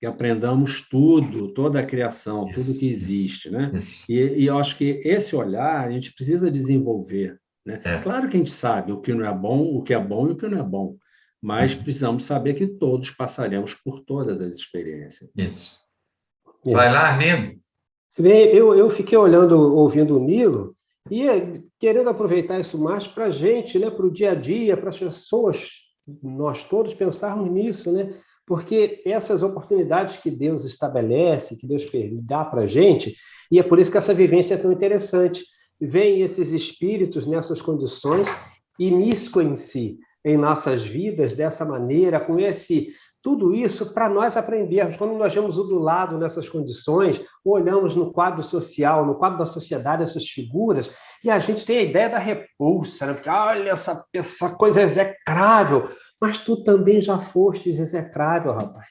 Que aprendamos tudo, toda a criação, tudo Isso, que isso, existe, né? isso. E eu acho que esse olhar a gente precisa desenvolver, né? É. Claro que a gente sabe o que não é bom, o que é bom e o que não é bom, mas precisamos saber que todos passaremos por todas as experiências. Isso. É. Vai lá, Arlindo. Bem, eu fiquei olhando, ouvindo o Nilo e querendo aproveitar isso mais para a gente, né, para o dia a dia, para as pessoas, nós todos pensarmos nisso, né? Porque essas oportunidades que Deus estabelece, que Deus dá para a gente, e é por isso que essa vivência é tão interessante. Vêm esses espíritos nessas condições, imiscuem-se em nossas vidas dessa maneira, com tudo isso para nós aprendermos. Quando nós vemos o do lado nessas condições, olhamos no quadro social, no quadro da sociedade, essas figuras, e a gente tem a ideia da repulsa, né? Porque, olha, essa coisa execrável. Mas tu também já fostes execrável, rapaz.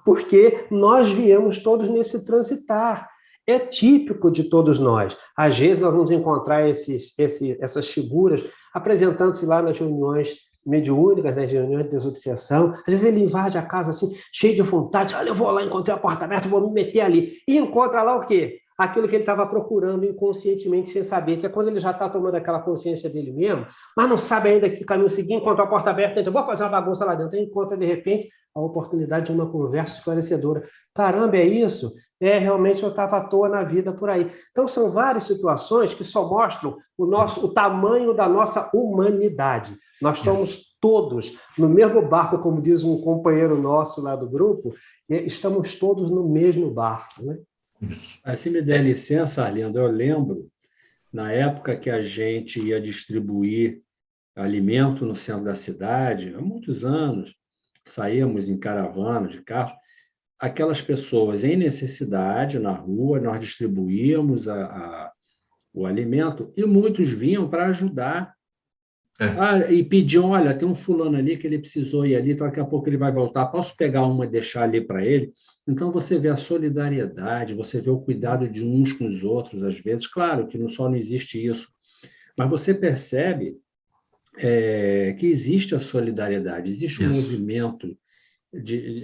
Porque nós viemos todos nesse transitar. É típico de todos nós. Às vezes nós vamos encontrar essas figuras apresentando-se lá nas reuniões mediúnicas, nas reuniões de desobsessão. Às vezes ele invade a casa assim, cheio de vontade. Olha, eu vou lá, encontrei a porta aberta, vou me meter ali. E encontra lá o quê? Aquilo que ele estava procurando inconscientemente, sem saber, que é quando ele já está tomando aquela consciência dele mesmo, mas não sabe ainda que caminho seguir, encontra a porta aberta, então vou fazer uma bagunça lá dentro, e encontra, de repente, a oportunidade de uma conversa esclarecedora. Caramba, é isso? Realmente eu estava à toa na vida por aí. Então, são várias situações que só mostram o tamanho da nossa humanidade. Nós estamos todos no mesmo barco, como diz um companheiro nosso lá do grupo, estamos todos no mesmo barco, né? Se me der licença, Arlindo, eu lembro, na época que a gente ia distribuir alimento no centro da cidade, há muitos anos, saíamos em caravana de carro, aquelas pessoas em necessidade na rua, nós distribuíamos o alimento e muitos vinham para ajudar. E pediam, olha, tem um fulano ali que ele precisou ir ali, então daqui a pouco ele vai voltar, posso pegar uma e deixar ali para ele? Então você vê a solidariedade, você vê o cuidado de uns com os outros, às vezes, claro que só não existe isso, mas você percebe que existe a solidariedade, existe um movimento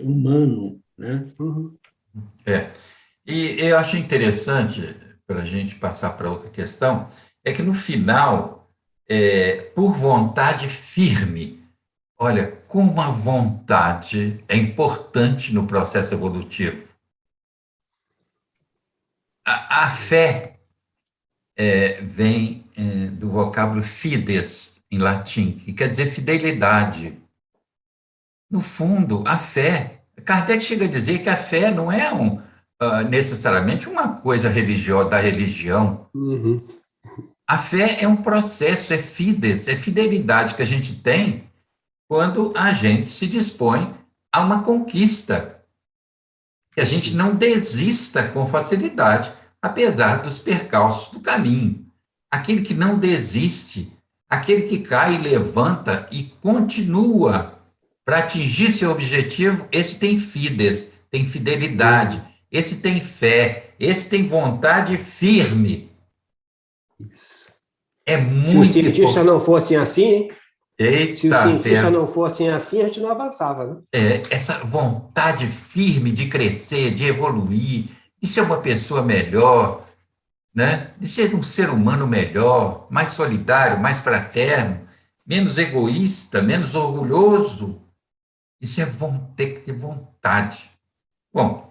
humano, né? Uhum. E eu acho interessante, para a gente passar para outra questão, é que no final, por vontade firme, olha, como a vontade é importante no processo evolutivo. A fé vem do vocábulo fides, em latim, que quer dizer fidelidade. No fundo, a fé, Kardec chega a dizer que a fé não é necessariamente uma coisa religiosa da religião. Uhum. A fé é um processo, é fides, é fidelidade que a gente tem quando a gente se dispõe a uma conquista. Que a gente não desista com facilidade, apesar dos percalços do caminho. Aquele que não desiste Aquele que cai e levanta e continua para atingir seu objetivo, esse tem fides, tem fidelidade, esse tem fé, esse tem vontade firme. Isso. É Se os muito cientistas importante. não fossem assim, hein? Se os Eita, cientistas ferro. não fossem assim, a gente não avançava, né? Essa vontade firme de crescer, de evoluir, de ser uma pessoa melhor, né? De ser um ser humano melhor, mais solidário, mais fraterno, menos egoísta, menos orgulhoso. Isso é ter que ter vontade. Bom,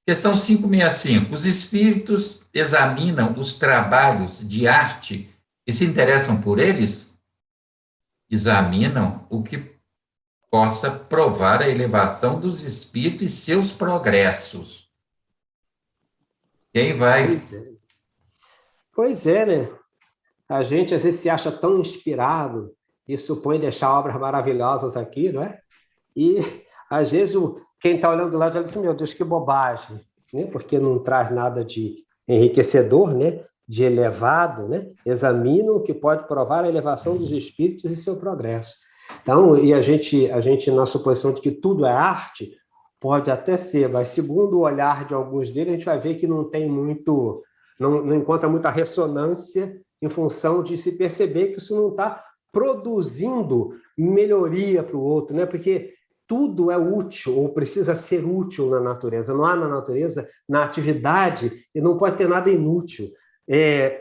questão 565. Os espíritos examinam os trabalhos de arte e se interessam por eles? Examinam o que possa provar a elevação dos espíritos e seus progressos. Quem vai? Pois é, né? A gente às vezes se acha tão inspirado e supõe deixar obras maravilhosas aqui, não é? E às vezes quem está olhando do lado já diz assim, meu Deus, que bobagem, né? Porque não traz nada de enriquecedor, né? De elevado, né? Examina o que pode provar a elevação dos espíritos e seu progresso. Então, e a gente na suposição de que tudo é arte, pode até ser, mas segundo o olhar de alguns deles, a gente vai ver que não tem muito, não encontra muita ressonância em função de se perceber que isso não está produzindo melhoria para o outro, né? Porque tudo é útil ou precisa ser útil na natureza. Não há na natureza, na atividade, e não pode ter nada inútil.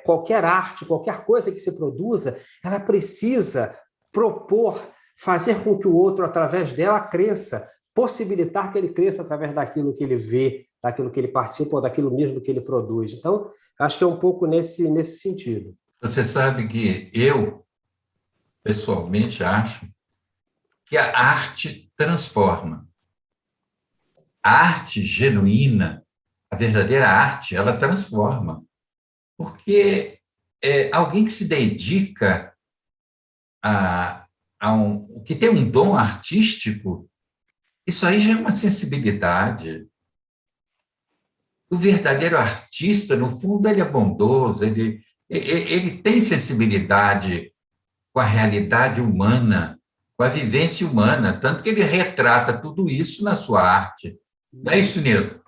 Qualquer arte, qualquer coisa que se produza, ela precisa propor, fazer com que o outro, através dela, cresça, possibilitar que ele cresça através daquilo que ele vê, daquilo que ele participa ou daquilo mesmo que ele produz. Então, acho que é um pouco nesse sentido. Você sabe que eu, pessoalmente, acho que a arte transforma. A arte genuína, a verdadeira arte, ela transforma. Porque alguém que se dedica que tem um dom artístico, isso aí já é uma sensibilidade. O verdadeiro artista, no fundo, ele é bondoso, ele tem sensibilidade com a realidade humana, com a vivência humana, tanto que ele retrata tudo isso na sua arte. Não é isso, Nilo?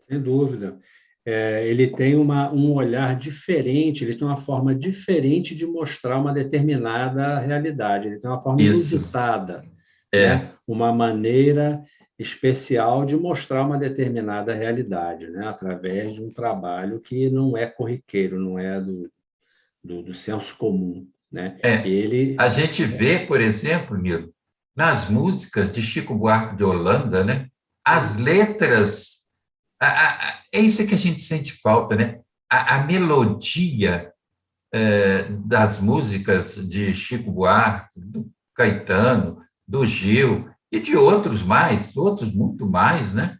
Sem dúvida. Ele tem um olhar diferente, ele tem uma forma diferente de mostrar uma determinada realidade, ele tem uma forma Isso. inusitada, né? Uma maneira especial de mostrar uma determinada realidade, né? Através de um trabalho que não é corriqueiro, não é do senso comum, né? A gente vê, por exemplo, Nilo, nas músicas de Chico Buarque de Holanda, né? As letras, é isso que a gente sente falta, né? A melodia das músicas de Chico Buarque, do Caetano, do Gil e de outros muito mais, né?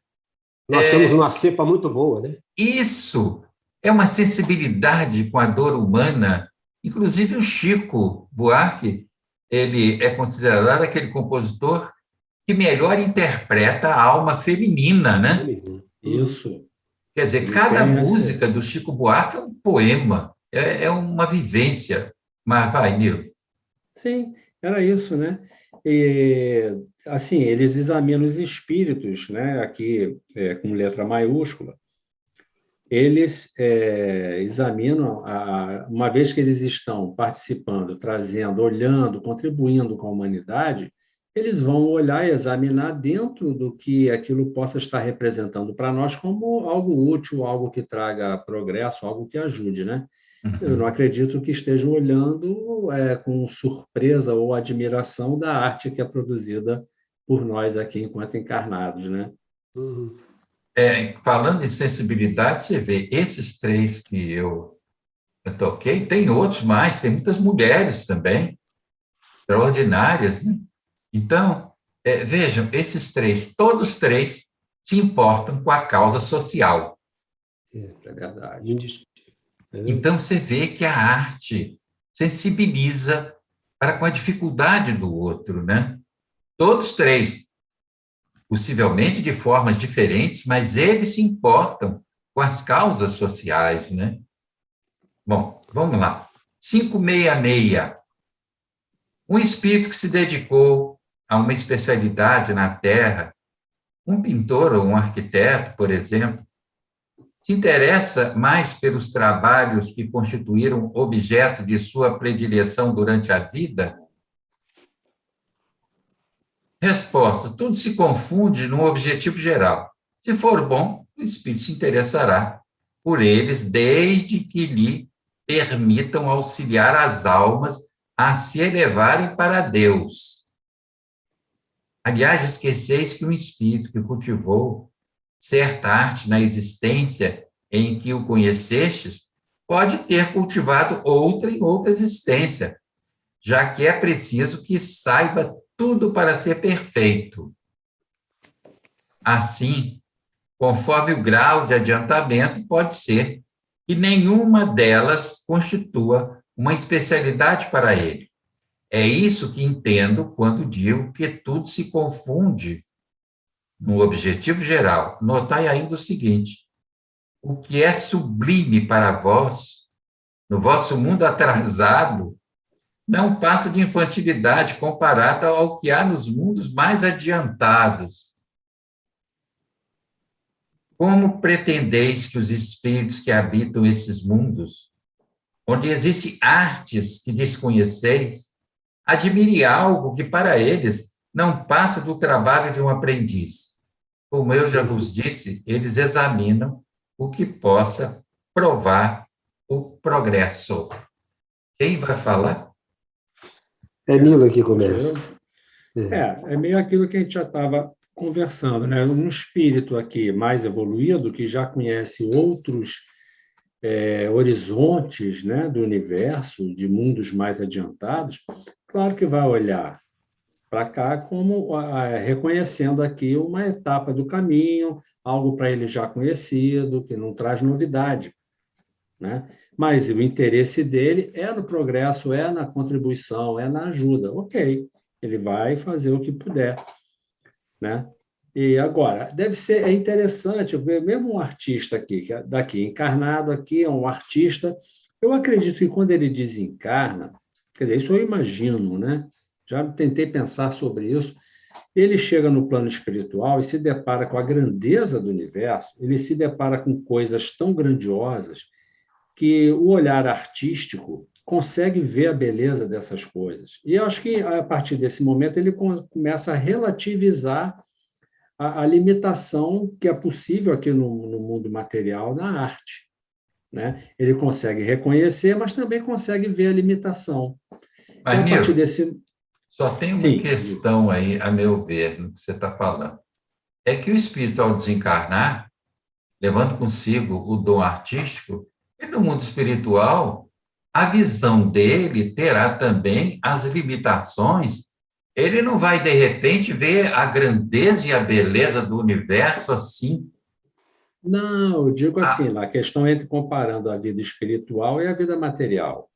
Nós temos uma cepa muito boa, né? Isso é uma sensibilidade com a dor humana. Inclusive o Chico Buarque, ele é considerado aquele compositor que melhor interpreta a alma feminina, né? Isso. Quer dizer, cada música do Chico Buarque é um poema, é uma vivência. Mas vai, Nilo. Sim, era isso, né? E, assim, eles examinam os espíritos, né? Aqui, com letra maiúscula, eles examinam, uma vez que eles estão participando, trazendo, olhando, contribuindo com a humanidade, eles vão olhar e examinar dentro do que aquilo possa estar representando para nós como algo útil, algo que traga progresso, algo que ajude, né? Eu não acredito que estejam olhando com surpresa ou admiração da arte que é produzida por nós aqui enquanto encarnados, né? Uhum. Falando em sensibilidade, você vê, esses três que eu toquei, tem outros mais, tem muitas mulheres também, extraordinárias, né? Então, vejam, esses três, todos três se importam com a causa social. É verdade. Então, você vê que a arte sensibiliza para com a dificuldade do outro, né? Todos três, possivelmente de formas diferentes, mas eles se importam com as causas sociais, né? Bom, vamos lá. 566. Um espírito que se dedicou a uma especialidade na Terra, um pintor ou um arquiteto, por exemplo, se interessa mais pelos trabalhos que constituíram objeto de sua predileção durante a vida? Resposta: tudo se confunde num objetivo geral. Se for bom, o espírito se interessará por eles, desde que lhe permitam auxiliar as almas a se elevarem para Deus. Aliás, esqueceis que um espírito que cultivou certa arte na existência em que o conhecestes pode ter cultivado outra em outra existência, já que é preciso que saiba tudo para ser perfeito. Assim, conforme o grau de adiantamento, pode ser que nenhuma delas constitua uma especialidade para ele. É isso que entendo quando digo que tudo se confunde no objetivo geral. Notai ainda o seguinte: o que é sublime para vós, no vosso mundo atrasado, não passa de infantilidade comparada ao que há nos mundos mais adiantados. Como pretendeis que os espíritos que habitam esses mundos, onde existem artes que desconheceis, admirem algo que para eles não passa do trabalho de um aprendiz? Como eu já vos disse, eles examinam o que possa provar o progresso. Quem vai falar? É Nilo que começa. É meio aquilo que a gente já estava conversando, né? Um espírito aqui mais evoluído, que já conhece outros horizontes, né, do universo, de mundos mais adiantados, claro que vai olhar para cá como reconhecendo aqui uma etapa do caminho, algo para ele já conhecido, que não traz novidade, né? Mas o interesse dele é no progresso, é na contribuição, é na ajuda. Ok, ele vai fazer o que puder, né? E agora, é interessante, mesmo um artista aqui, daqui, encarnado aqui, é um artista, eu acredito que quando ele desencarna, quer dizer, isso eu imagino, né? Já tentei pensar sobre isso, ele chega no plano espiritual e se depara com a grandeza do universo, ele se depara com coisas tão grandiosas que o olhar artístico consegue ver a beleza dessas coisas. E eu acho que, a partir desse momento, ele começa a relativizar a limitação que é possível aqui no mundo material na arte, né? Ele consegue reconhecer, mas também consegue ver a limitação. Mas, então, a partir desse... Só tem uma Sim, questão aí, a meu ver, no que você está falando. É que o espírito, ao desencarnar, levando consigo o dom artístico, e no mundo espiritual, a visão dele terá também as limitações. Ele não vai, de repente, ver a grandeza e a beleza do universo assim. Não, eu digo assim, a questão entre comparando a vida espiritual e a vida material,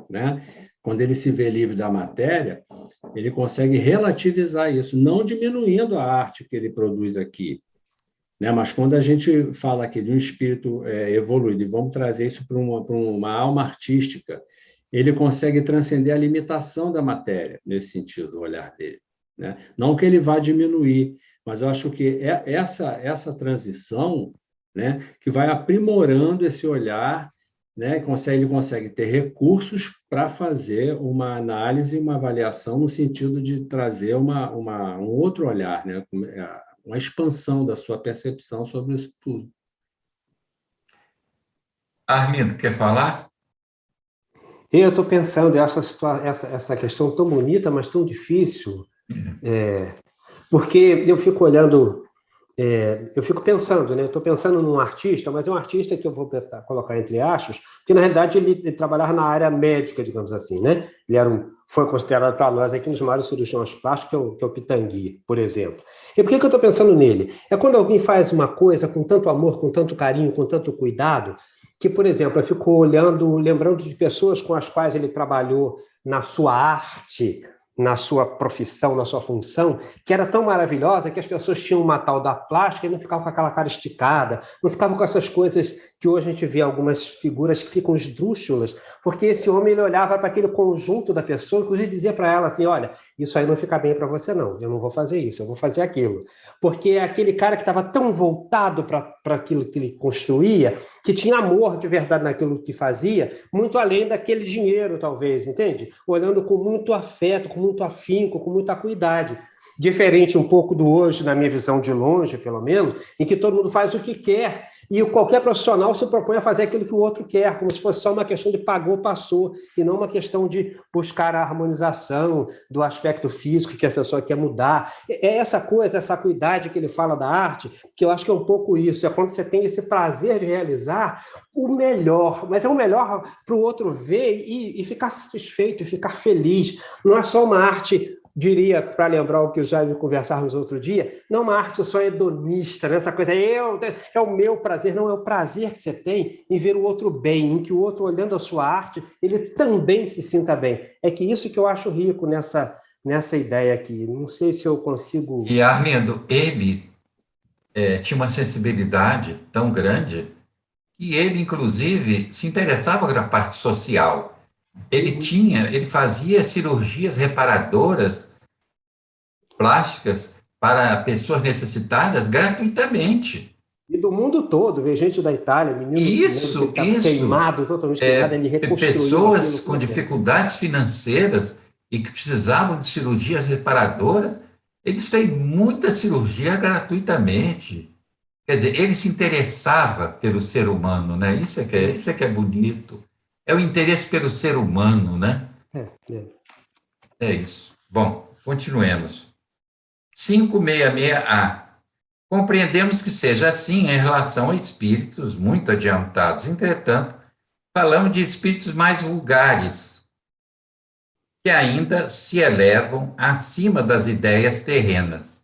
né? Quando ele se vê livre da matéria, ele consegue relativizar isso, não diminuindo a arte que ele produz aqui, né? Mas quando a gente fala aqui de um espírito evoluído, e vamos trazer isso para uma alma artística, ele consegue transcender a limitação da matéria, nesse sentido, o olhar dele, né? Não que ele vá diminuir, mas eu acho que é essa transição, né, que vai aprimorando esse olhar, né? Ele consegue ter recursos para fazer uma análise, uma avaliação, no sentido de trazer um outro olhar, né? Uma expansão da sua percepção sobre isso tudo. Arlindo, quer falar? Eu estou pensando, eu acho essa questão tão bonita, mas tão difícil, porque eu fico olhando, eu fico pensando, né? Eu estou pensando num artista, mas é um artista que eu vou colocar entre aspas, porque, na realidade, ele trabalhava na área médica, digamos assim, né? Ele foi considerado para nós aqui um dos maiores cirurgiões plásticos, que é o Pitangui, por exemplo. E por que eu estou pensando nele? É quando alguém faz uma coisa com tanto amor, com tanto carinho, com tanto cuidado, que, por exemplo, eu fico lembrando de pessoas com as quais ele trabalhou na sua arte, na sua profissão, na sua função, que era tão maravilhosa que as pessoas tinham uma tal da plástica e não ficavam com aquela cara esticada, não ficavam com essas coisas que hoje a gente vê algumas figuras que ficam esdrúxulas, porque esse homem ele olhava para aquele conjunto da pessoa, inclusive dizia para ela assim, olha, isso aí não fica bem para você não, eu não vou fazer isso, eu vou fazer aquilo. Porque é aquele cara que estava tão voltado para aquilo que ele construía, que tinha amor de verdade naquilo que fazia, muito além daquele dinheiro, talvez, entende? Olhando com muito afeto, com muito afinco, com muita acuidade. Diferente um pouco do hoje, na minha visão de longe, pelo menos, em que todo mundo faz o que quer e qualquer profissional se propõe a fazer aquilo que o outro quer, como se fosse só uma questão de pagou, passou, e não uma questão de buscar a harmonização do aspecto físico que a pessoa quer mudar. É essa coisa, essa acuidade que ele fala da arte, que eu acho que é um pouco isso, é quando você tem esse prazer de realizar o melhor, mas é o melhor para o outro ver e ficar satisfeito, e ficar feliz. Não é só uma arte, diria, para lembrar o que já conversávamos outro dia, não uma arte só hedonista, né? Essa coisa, é o meu prazer, não é o prazer que você tem em ver o outro bem, em que o outro, olhando a sua arte, ele também se sinta bem. É que isso que eu acho rico nessa ideia aqui. Não sei se eu consigo... E, Arlindo, ele tinha uma sensibilidade tão grande que ele, inclusive, se interessava pela parte social. Ele fazia cirurgias reparadoras plásticas para pessoas necessitadas gratuitamente. E do mundo todo, ver gente da Itália, menino Isso, que está queimado, totalmente queimado, ele reconstruiu pessoas aquilo. com dificuldades financeiras e que precisavam de cirurgias reparadoras, eles têm muita cirurgia gratuitamente. Quer dizer, ele se interessava pelo ser humano, né? Isso é que é bonito. É o interesse pelo ser humano, né? É isso. Bom, continuemos. 566A. Compreendemos que seja assim em relação a espíritos muito adiantados. Entretanto, falamos de espíritos mais vulgares, que ainda se elevam acima das ideias terrenas,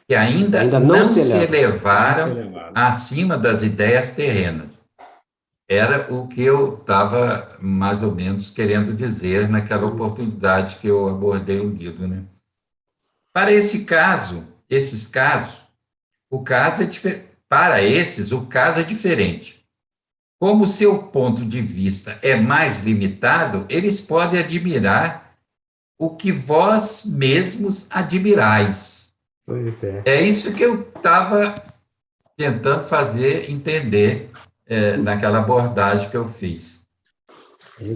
que ainda não não se se elevaram Não se elevaram. acima das ideias terrenas. Era o que eu estava mais ou menos querendo dizer naquela oportunidade que eu abordei o livro, né? Para esses casos, para esses, o caso é diferente. Como seu ponto de vista é mais limitado, eles podem admirar o que vós mesmos admirais. Pois é. É isso que eu estava tentando fazer entender naquela abordagem que eu fiz.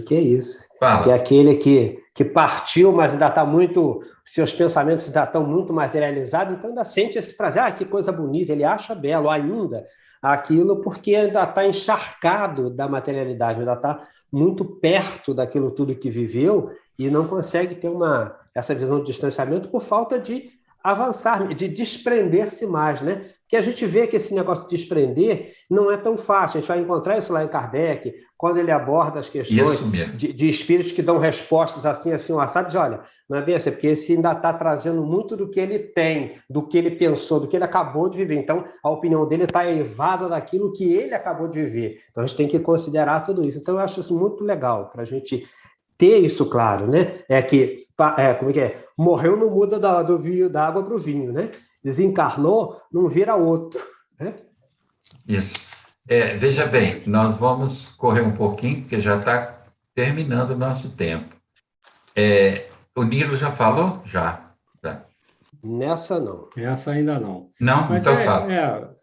Que é isso. Fala. Que é aquele que partiu, mas ainda está muito... Seus pensamentos ainda estão muito materializados, então ainda sente esse prazer. Ah, que coisa bonita, ele acha belo ainda aquilo, porque ainda está encharcado da materialidade, ainda está muito perto daquilo tudo que viveu e não consegue ter essa visão de distanciamento por falta de avançar, de desprender-se mais, né? Porque a gente vê que esse negócio de desprender não é tão fácil. A gente vai encontrar isso lá em Kardec, quando ele aborda as questões de espíritos que dão respostas assim, assadas. Olha, não é bem assim, porque esse ainda está trazendo muito do que ele tem, do que ele pensou, do que ele acabou de viver. Então, a opinião dele está elevada daquilo que ele acabou de viver. Então, a gente tem que considerar tudo isso. Então, eu acho isso muito legal, para a gente ter isso claro, né? Como é que é? Morreu não muda do vinho, da água para o vinho, né? Desencarnou, não vira outro. Né? Isso. Veja bem, nós vamos correr um pouquinho, porque já está terminando o nosso tempo. O Nilo já falou? Já. Nessa não. Essa ainda não. Não? Mas então fala.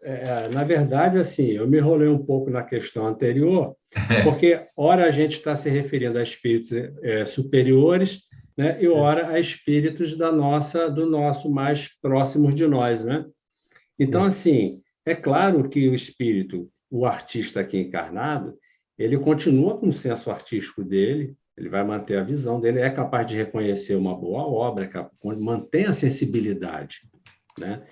Na verdade, assim, eu me enrolei um pouco na questão anterior, porque ora a gente está se referindo a espíritos superiores, né, e ora a espíritos do nosso mais próximos de nós, né? Então, assim, é claro que o espírito, o artista aqui encarnado, ele continua com o senso artístico dele, ele vai manter a visão dele, é capaz de reconhecer uma boa obra, mantém a sensibilidade, né?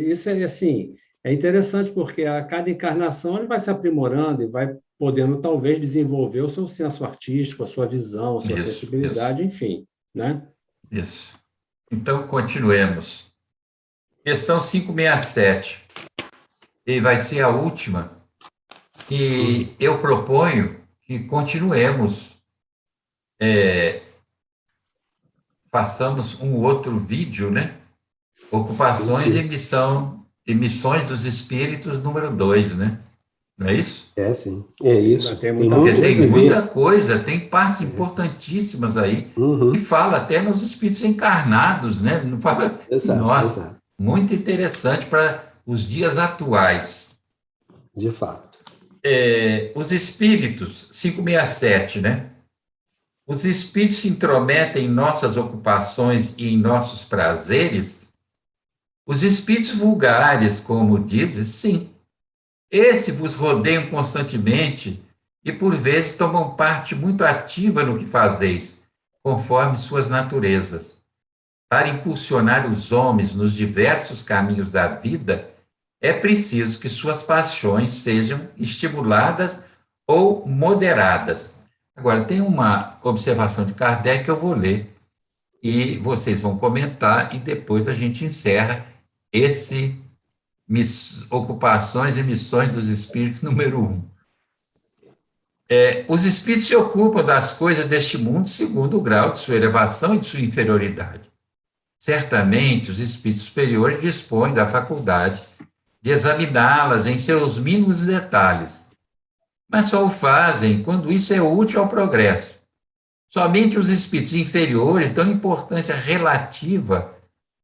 Isso é assim, é interessante porque a cada encarnação ele vai se aprimorando e vai podendo talvez desenvolver o seu senso artístico, a sua visão, a sua sensibilidade, enfim, né? Isso. Então, continuemos. Questão 567, e vai ser a última, e eu proponho que continuemos façamos um outro vídeo, né? Sim, Ocupações sim. e missões dos espíritos número 2, né? Não é isso? É, sim. É Sim, ainda isso. tem Tem muita Porque muito que tem se coisa. muita ver. coisa, tem partes É. importantíssimas aí, que Uhum. fala até nos espíritos encarnados, né? Não fala, Exato, nossa, exato. muito interessante para os dias atuais. De fato. Os espíritos, 567, né? Os espíritos se intrometem em nossas ocupações e em nossos prazeres? Os espíritos vulgares, como dizes, sim. Esse vos rodeiam constantemente e, por vezes, tomam parte muito ativa no que fazeis, conforme suas naturezas. Para impulsionar os homens nos diversos caminhos da vida, é preciso que suas paixões sejam estimuladas ou moderadas. Agora, tem uma observação de Kardec que eu vou ler e vocês vão comentar e depois a gente encerra esse ocupações e missões dos espíritos número 1. Os espíritos se ocupam das coisas deste mundo segundo o grau de sua elevação e de sua inferioridade. Certamente, os espíritos superiores dispõem da faculdade de examiná-las em seus mínimos detalhes, mas só o fazem quando isso é útil ao progresso. Somente os espíritos inferiores dão importância relativa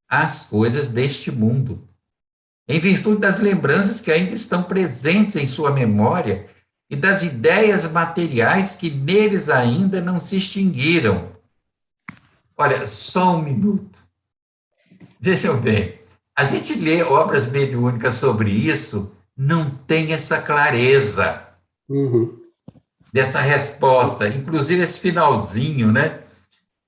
às coisas deste mundo, em virtude das lembranças que ainda estão presentes em sua memória e das ideias materiais que neles ainda não se extinguiram. Olha, só um minuto. Vejam bem, a gente lê obras mediúnicas sobre isso, não tem essa clareza Uhum. dessa resposta, inclusive esse finalzinho, né?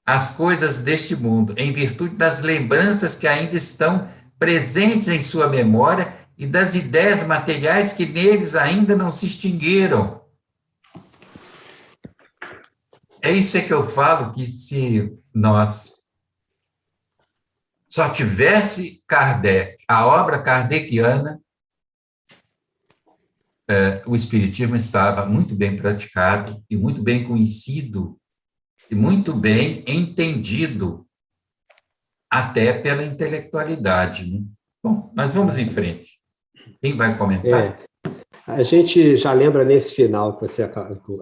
As coisas deste mundo, em virtude das lembranças que ainda estão presentes em sua memória e das ideias materiais que neles ainda não se extinguiram. É isso que eu falo, que se nós só tivesse Kardec, a obra kardeciana, o Espiritismo estava muito bem praticado e muito bem conhecido e muito bem entendido, até pela intelectualidade, né? Bom, mas vamos em frente. Quem vai comentar? É. A gente já lembra nesse final que você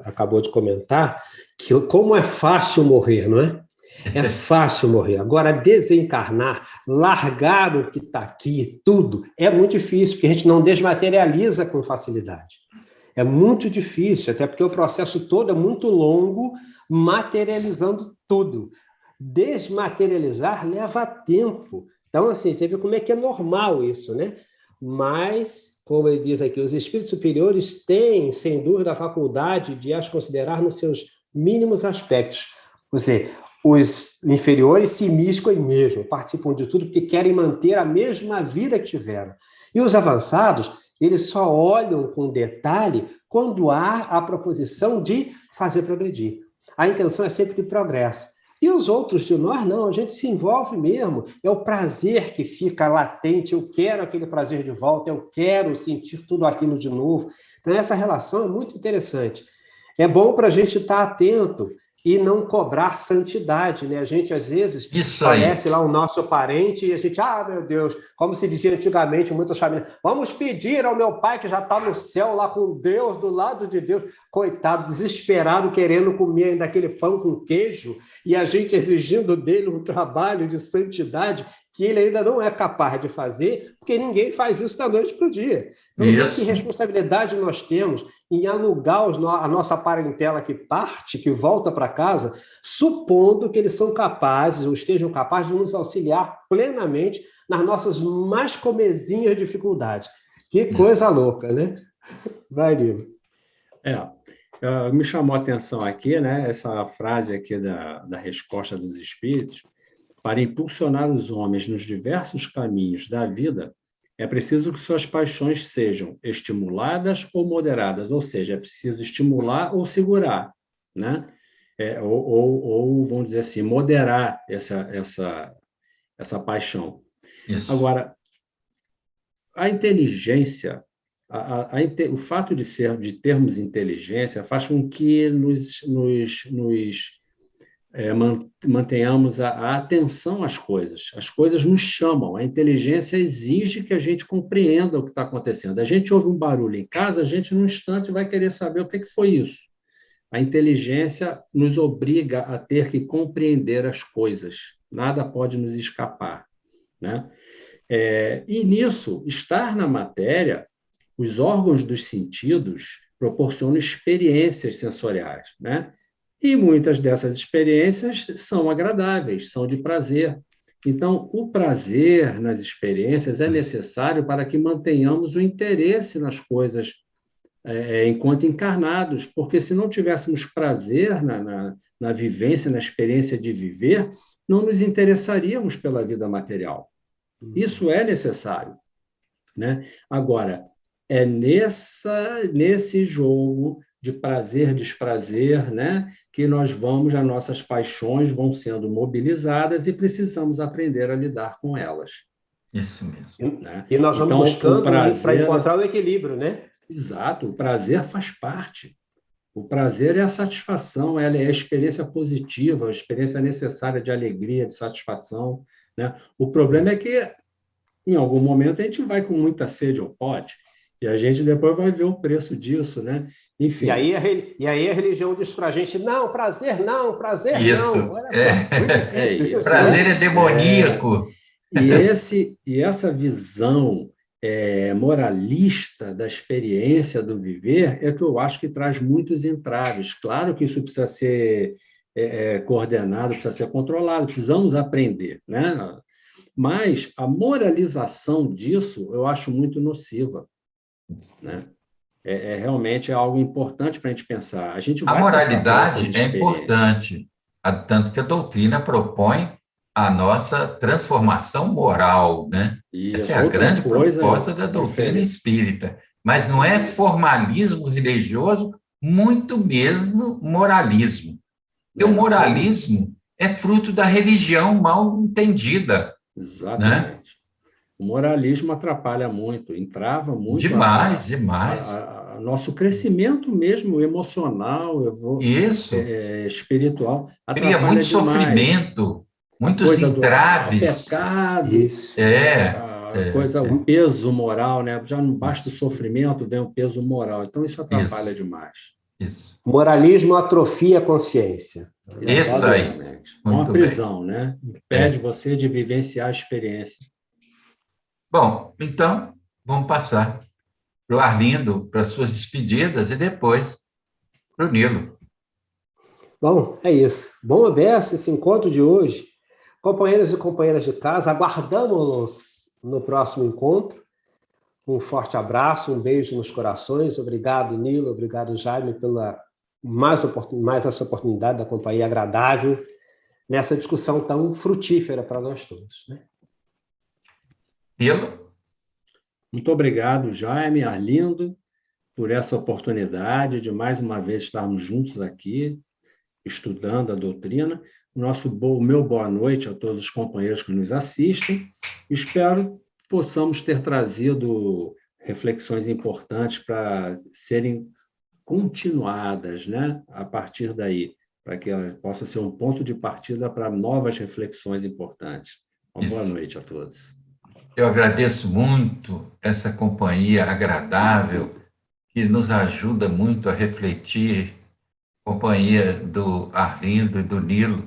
acabou de comentar, que como é fácil morrer, não é? É fácil morrer. Agora, desencarnar, largar o que está aqui, tudo, é muito difícil, porque a gente não desmaterializa com facilidade. É muito difícil, até porque o processo todo é muito longo, materializando tudo. Desmaterializar leva tempo. Então, assim, você vê como é que é normal isso, né? Mas, como ele diz aqui, os espíritos superiores têm, sem dúvida, a faculdade de as considerar nos seus mínimos aspectos. Ou seja, os inferiores se miscam mesmo, participam de tudo porque querem manter a mesma vida que tiveram. E os avançados, eles só olham com detalhe quando há a proposição de fazer progredir. A intenção é sempre de progresso. E os outros de nós, não, a gente se envolve mesmo, é o prazer que fica latente, eu quero aquele prazer de volta, eu quero sentir tudo aquilo de novo. Então, essa relação é muito interessante. É bom para a gente estar atento e não cobrar santidade, né? A gente, às vezes, Isso aí. conhece lá o nosso parente e a gente, meu Deus, como se dizia antigamente, muitas famílias, vamos pedir ao meu pai que já está no céu lá com Deus, do lado de Deus, coitado, desesperado, querendo comer ainda aquele pão com queijo, e a gente exigindo dele um trabalho de santidade que ele ainda não é capaz de fazer, porque ninguém faz isso da noite para o dia. Então, vê que Isso. responsabilidade nós temos em alugar a nossa parentela que parte, que volta para casa, supondo que eles são capazes, ou estejam capazes de nos auxiliar plenamente nas nossas mais comezinhas dificuldades. Que coisa louca, né? Vai, Lilo. Me chamou a atenção aqui, né, essa frase aqui da resposta dos espíritos. Para impulsionar os homens nos diversos caminhos da vida, é preciso que suas paixões sejam estimuladas ou moderadas, ou seja, é preciso estimular ou segurar, né? Ou vamos dizer assim, moderar essa paixão. Isso. Agora, a inteligência, o fato de termos inteligência faz com que nos mantenhamos a atenção às coisas. As coisas nos chamam, a inteligência exige que a gente compreenda o que está acontecendo. A gente ouve um barulho em casa, a gente, num instante, vai querer saber o que foi isso. A inteligência nos obriga a ter que compreender as coisas. Nada pode nos escapar, né? E nisso, estar na matéria, os órgãos dos sentidos proporcionam experiências sensoriais, né? E muitas dessas experiências são agradáveis, são de prazer. Então, o prazer nas experiências é necessário para que mantenhamos o interesse nas coisas enquanto encarnados, porque se não tivéssemos prazer na vivência, na experiência de viver, não nos interessaríamos pela vida material. Isso é necessário, né? Agora, é nesse jogo de prazer, desprazer, né, que as nossas paixões vão sendo mobilizadas e precisamos aprender a lidar com elas. Isso mesmo. Né? E nós vamos então, buscando para encontrar o equilíbrio, né? Exato, o prazer faz parte. O prazer é a satisfação, ela é a experiência positiva, a experiência necessária de alegria, de satisfação, né? O problema é que, em algum momento, a gente vai com muita sede ao pote, e a gente depois vai ver o preço disso, né? Enfim. E aí a religião diz para a gente, não, prazer não, prazer isso. não. Olha só, muito difícil isso. Prazer é demoníaco. E essa visão moralista da experiência do viver é que eu acho que traz muitos entraves. Claro que isso precisa ser coordenado, precisa ser controlado, precisamos aprender, né? Mas a moralização disso eu acho muito nociva, né? Realmente é algo importante para a gente pensar. A moralidade é importante, tanto que a doutrina propõe a nossa transformação moral, né? Essa é a grande proposta da doutrina espírita. Mas não é formalismo religioso, muito mesmo moralismo. Porque o moralismo é fruto da religião mal entendida. Exatamente. Né? O moralismo atrapalha muito, entrava muito demais. Nosso crescimento mesmo emocional, espiritual. Cria muito sofrimento, muitos entraves. O pecado, isso. O peso moral, né? Já não basta o sofrimento, vem o peso moral. Então, isso atrapalha demais. Isso. Moralismo atrofia a consciência. Isso aí. Uma prisão, né? Impede você de vivenciar a experiência. Bom, então, vamos passar para o Arlindo, para as suas despedidas, e depois para o Nilo. Bom, é isso. Bom aberto esse encontro de hoje. Companheiros e companheiras de casa, aguardamos-los no próximo encontro. Um forte abraço, um beijo nos corações. Obrigado, Nilo, obrigado, Jaime, pela mais essa oportunidade da companhia agradável nessa discussão tão frutífera para nós todos, né? Nilo? Muito obrigado, Jaime, Arlindo, por essa oportunidade de mais uma vez estarmos juntos aqui, estudando a doutrina. O meu boa noite a todos os companheiros que nos assistem. Espero que possamos ter trazido reflexões importantes para serem continuadas, né, a partir daí, para que ela possa ser um ponto de partida para novas reflexões importantes. Uma boa noite a todos. Eu agradeço muito essa companhia agradável que nos ajuda muito a refletir, companhia do Arlindo e do Nilo,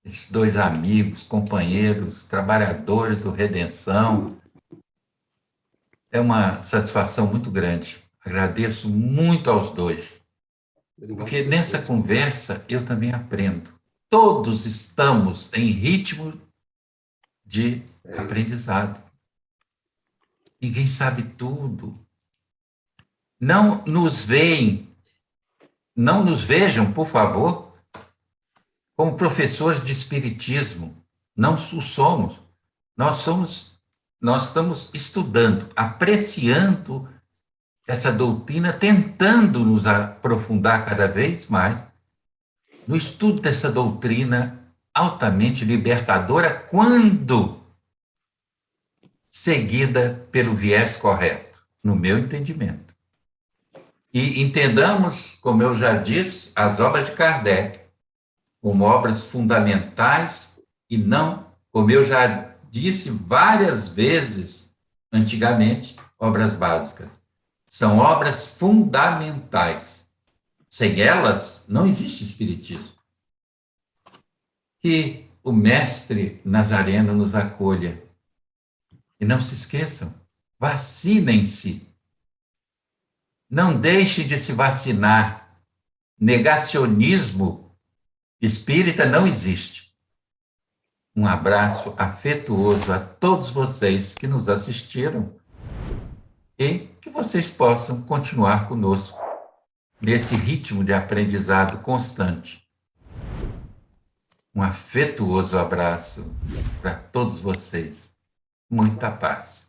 esses dois amigos, companheiros, trabalhadores do Redenção. É uma satisfação muito grande. Agradeço muito aos dois, porque nessa conversa eu também aprendo. Todos estamos em ritmo de aprendizado. Ninguém sabe tudo. Não nos vejam, por favor, como professores de espiritismo. Não o somos. Nós estamos estudando, apreciando essa doutrina, tentando nos aprofundar cada vez mais no estudo dessa doutrina altamente libertadora, quando seguida pelo viés correto, no meu entendimento. E entendamos, como eu já disse, as obras de Kardec. como obras fundamentais e não, como eu já disse várias vezes antigamente, obras básicas. São obras fundamentais. Sem elas, não existe espiritismo. Que o Mestre Nazareno nos acolha. E não se esqueçam, vacinem-se. Não deixe de se vacinar. Negacionismo espírita não existe. Um abraço afetuoso a todos vocês que nos assistiram e que vocês possam continuar conosco nesse ritmo de aprendizado constante. Um afetuoso abraço para todos vocês. Muita paz.